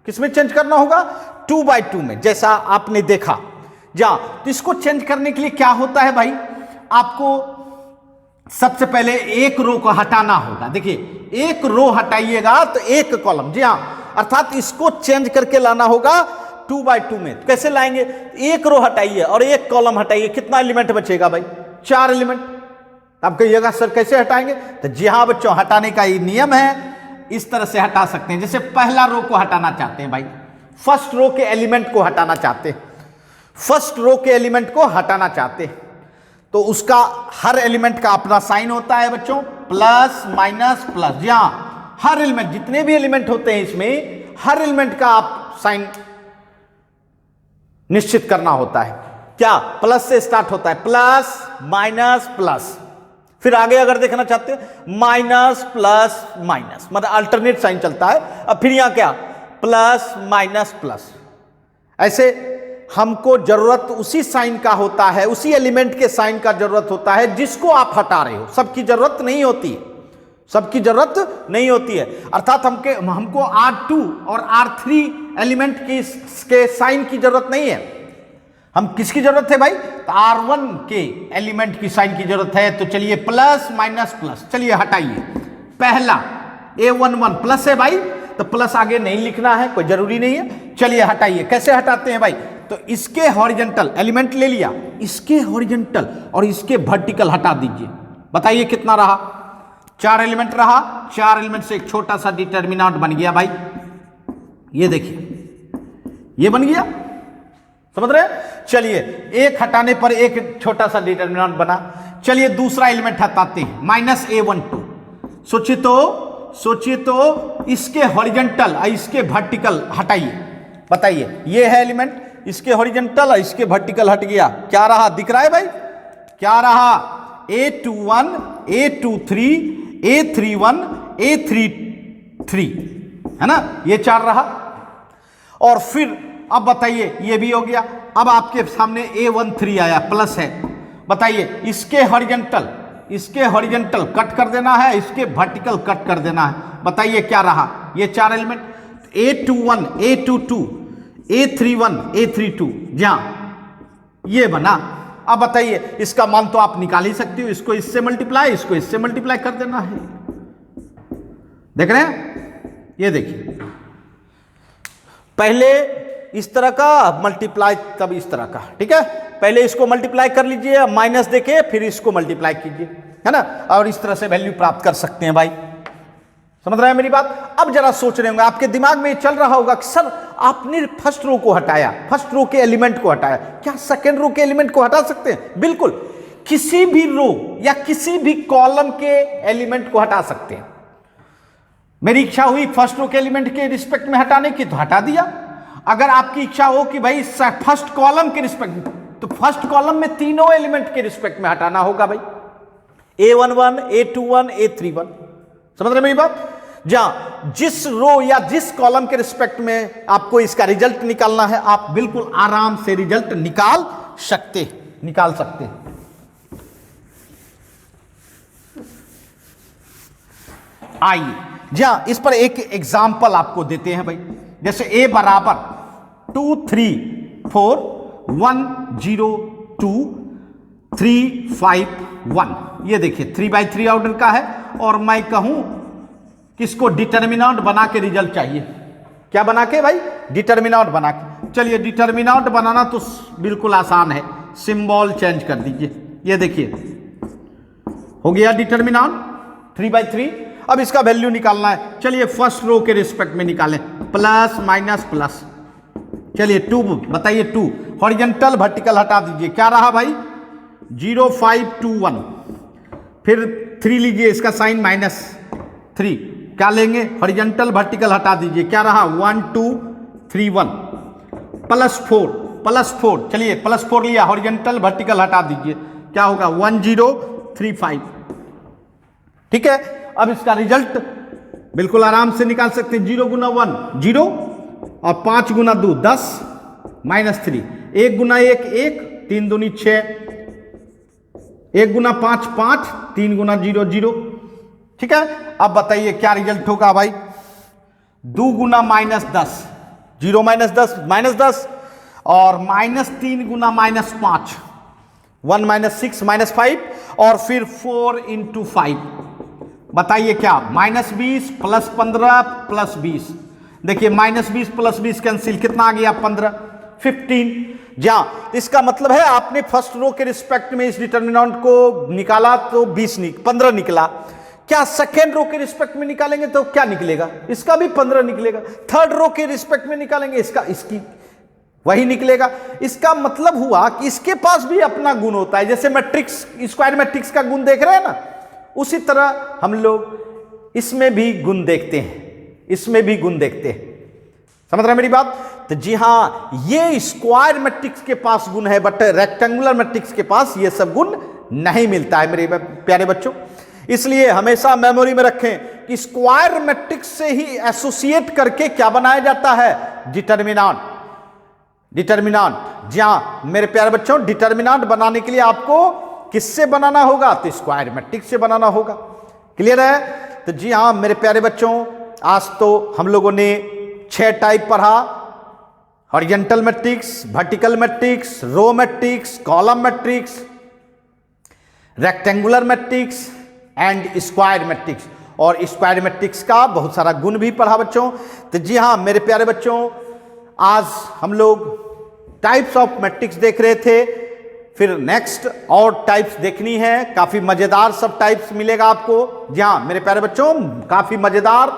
किसमें चेंज करना होगा 2/2 में, जैसा आपने देखा जहां। तो इसको चेंज करने के लिए क्या होता है भाई, आपको सबसे पहले एक रो को हटाना होगा। देखिए एक रो हटाइएगा तो एक कॉलम, जी हां, अर्थात इसको चेंज करके लाना होगा 2/2 में। तो कैसे लाएंगे, एक रो हटाइए और एक कॉलम हटाइए, कितना एलिमेंट बचेगा भाई 4 एलिमेंट। आप कहिएगा सर कैसे हटाएंगे, तो जी हां बच्चों, हटाने का ये नियम है, इस तरह से हटा सकते हैं। जैसे पहला रो को हटाना चाहते हैं भाई, फर्स्ट रो के एलिमेंट को हटाना चाहते हैं, फर्स्ट रो के एलिमेंट को हटाना चाहते हैं, तो उसका हर एलिमेंट का अपना साइन होता है बच्चों, प्लस माइनस प्लस। जी हां, हर एलिमेंट, जितने भी एलिमेंट होते हैं इसमें, हर एलिमेंट का आप साइन निश्चित करना होता है। क्या प्लस से स्टार्ट होता है, प्लस माइनस प्लस, फिर आगे अगर देखना चाहते हैं माइनस प्लस माइनस, मतलब अल्टरनेट साइन चलता है। अब फिर यहां क्या प्लस माइनस प्लस, ऐसे हमको जरूरत उसी साइन का होता है, उसी एलिमेंट के साइन का जरूरत होता है जिसको आप हटा रहे हो। सबकी जरूरत नहीं होती है, सबकी जरूरत नहीं होती है। अर्थात हमको R2 और R3 एलिमेंट के साइन की जरूरत नहीं है। हम किसकी जरूरत है भाई, तो R1 के एलिमेंट की साइन की जरूरत है। तो चलिए प्लस माइनस प्लस, चलिए हटाइए। पहला A11 प्लस है भाई, तो प्लस आगे नहीं लिखना है, कोई जरूरी नहीं है। चलिए हटाइए, कैसे हटाते हैं भाई, तो इसके हॉरिजॉन्टल एलिमेंट ले लिया, इसके हॉरिजॉन्टल और इसके वर्टिकल हटा दीजिए। बताइए कितना रहा, 4 एलिमेंट रहा, 4 एलिमेंट से एक छोटा सा डिटर्मिनेंट बन गया भाई। ये देखिए ये बन गया, समझ रहे हैं। चलिए एक हटाने पर एक छोटा सा डिटर्मिनेंट बना। चलिए दूसरा एलिमेंट हटाते हैं, -A12। सोचिए तो इसके हॉरिजॉन्टल और इसके वर्टिकल हटाइए। बताइए ये है एलिमेंट, इसके हॉरिजॉन्टल और इसके वर्टिकल हट गया, क्या रहा दिख रहा है भाई, क्या रहा A21, A23, A31, A33, है ना, ये 4 रहा। और फिर अब बताइए ये भी हो गया। अब आपके सामने A13 आया, प्लस है। बताइए इसके हॉरिजॉन्टल कट कर देना है, इसके वर्टिकल कट कर देना है। बताइए क्या रहा, ये 4 element, A21, A22, A31, A32, जहां ये बना। अब बताइए इसका मान तो आप निकाल ही सकते हो, इसको इससे मल्टीप्लाई, इसको इससे मल्टीप्लाई कर देना है। देख रहे हैं, ये देखिए पहले इस तरह का मल्टीप्लाई, तब इस तरह का, ठीक है। पहले इसको मल्टीप्लाई कर लीजिए, माइनस देके फिर इसको मल्टीप्लाई कीजिए, है ना, और इस तरह से वैल्यू प्राप्त कर सकते हैं भाई। समझ रहे हैं मेरी बात। अब जरा सोच रहे होंगे, आपके दिमाग में चल रहा होगा कि सर आपने फर्स्ट रो को हटाया, फर्स्ट रो के एलिमेंट को हटाया, क्या सेकंड रो के एलिमेंट को हटा सकते हैं? बिल्कुल, किसी भी रो या किसी भी कॉलम के एलिमेंट को हटा सकते हैं। मेरी इच्छा हुई फर्स्ट रो के एलिमेंट के रिस्पेक्ट में हटाने की, तो हटा दिया। अगर आपकी इच्छा हो कि भाई फर्स्ट कॉलम के रिस्पेक्ट में, तो फर्स्ट कॉलम में तीनों एलिमेंट के रिस्पेक्ट में हटाना होगा भाई, A11, A21, A31। समझ रहे मेरी बात। जहां जिस रो या जिस कॉलम के रिस्पेक्ट में आपको इसका रिजल्ट निकालना है, आप बिल्कुल आराम से रिजल्ट निकाल सकते। आइए जहां इस पर एक एग्जाम्पल आपको देते हैं भाई, जैसे a बराबर 2 3 4 1 0 2 3 5 1, ये देखिए 3/3 ऑर्डर का है, और मैं कहूं किसको डिटर्मिनेंट बना के रिजल्ट चाहिए। क्या बना के भाई? डिटर्मिनेंट बना के। चलिए डिटर्मिनेंट बनाना तो बिल्कुल आसान है, सिंबल चेंज कर दीजिए। ये देखिए हो गया डिटर्मिनेंट 3/3। अब इसका वैल्यू निकालना है। चलिए फर्स्ट रो के रिस्पेक्ट में निकालें, प्लस माइनस प्लस। चलिए 2 बताइए, 2 हॉरिजॉन्टल वर्टिकल हटा दीजिए, क्या रहा भाई? 0 5 2 1, फिर 3 लीजिए, इसका साइन -3, क्या लेंगे? हॉरिजॉन्टल वर्टिकल हटा दीजिए, क्या रहा? 1 2 3 1, +4, चलिए +4 लिया, हॉरिजॉन्टल वर्टिकल हटा दीजिए, क्या होगा? 1 0 3 5। ठीक है, अब इसका रिजल्ट बिल्कुल आराम से निकाल सकते हैं। 0 गुना 1 0, और 5 गुना 2 10 -3, 1 गुना 1 1, 3 दूनी 6, 1 गुना 5 5, 3 गुना 0 0। ठीक है, अब बताइए क्या रिजल्ट होगा भाई? 2 गुना -10, 0 -10 -10, और -3 गुना -5, 1 -6 -5, और फिर 4 × 5, बताइए क्या? -20 + 15 + 20। देखिए -20 + 20 कैंसिल, कितना आ गया? 15 15। जहां इसका मतलब है आपने फर्स्ट रो के रिस्पेक्ट में इस डिटर्मिनेंट को निकाला तो 15 निकला। क्या सेकेंड रो के रिस्पेक्ट में निकालेंगे तो क्या निकलेगा? इसका भी 15 निकलेगा। थर्ड रो के रिस्पेक्ट में निकालेंगे इसकी वही निकलेगा। इसका मतलब हुआ कि इसके पास भी अपना गुण होता है। जैसे मैट्रिक्स, स्क्वायर मैट्रिक्स का गुण देख रहे हैं ना, उसी तरह हम लोग इसमें भी गुण देखते हैं, समझ रहे हैं मेरी बात? तो जी हां, ये स्क्वायर मैट्रिक्स के पास गुण है, बट रेक्टेंगुलर मैट्रिक्स के पास ये सब गुण नहीं मिलता है मेरे प्यारे बच्चों। इसलिए हमेशा मेमोरी में रखें कि स्क्वायर मैट्रिक्स से ही एसोसिएट करके क्या बनाया जाता है? डिटर्मिनेंट। जी हां मेरे प्यारे बच्चों, डिटर्मिनेंट बनाने के लिए आपको किससे बनाना होगा? तो स्क्वायर मैट्रिक्स से बनाना होगा। क्लियर है? तो जी हां मेरे प्यारे बच्चों, आज तो हम लोगों ने 6 टाइप पढ़ा: horizontal matrix, vertical matrix, row matrix, column matrix, rectangular matrix and square matrix. और स्क्वायर मैट्रिक्स का बहुत सारा गुण भी पढ़ा बच्चों। तो जी हां मेरे प्यारे बच्चों, आज हम लोग टाइप्स ऑफ मैट्रिक्स देख रहे थे। फिर नेक्स्ट और टाइप्स देखनी है, काफी मजेदार सब टाइप्स मिलेगा आपको। जी हां मेरे प्यारे बच्चों, काफी मजेदार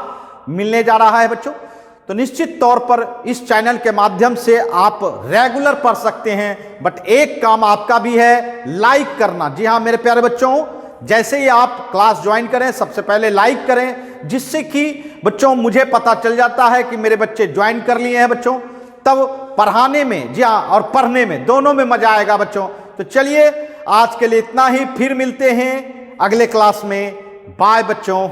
मिलने जा रहा है बच्चों। तो निश्चित तौर पर इस चैनल के माध्यम से आप रेगुलर पढ़ सकते हैं, बट एक काम आपका भी है, लाइक करना। जी हां मेरे प्यारे बच्चों, जैसे ही आप क्लास ज्वाइन करें सबसे पहले लाइक करें, जिससे कि बच्चों मुझे पता चल जाता है कि मेरे बच्चे ज्वाइन कर लिए हैं बच्चों। तब पढ़ाने में, जी हां, और पढ़ने में, दोनों में मजा आएगा बच्चों। तो चलिए आज के लिए इतना ही, फिर मिलते हैं अगले क्लास में। बाय बच्चों।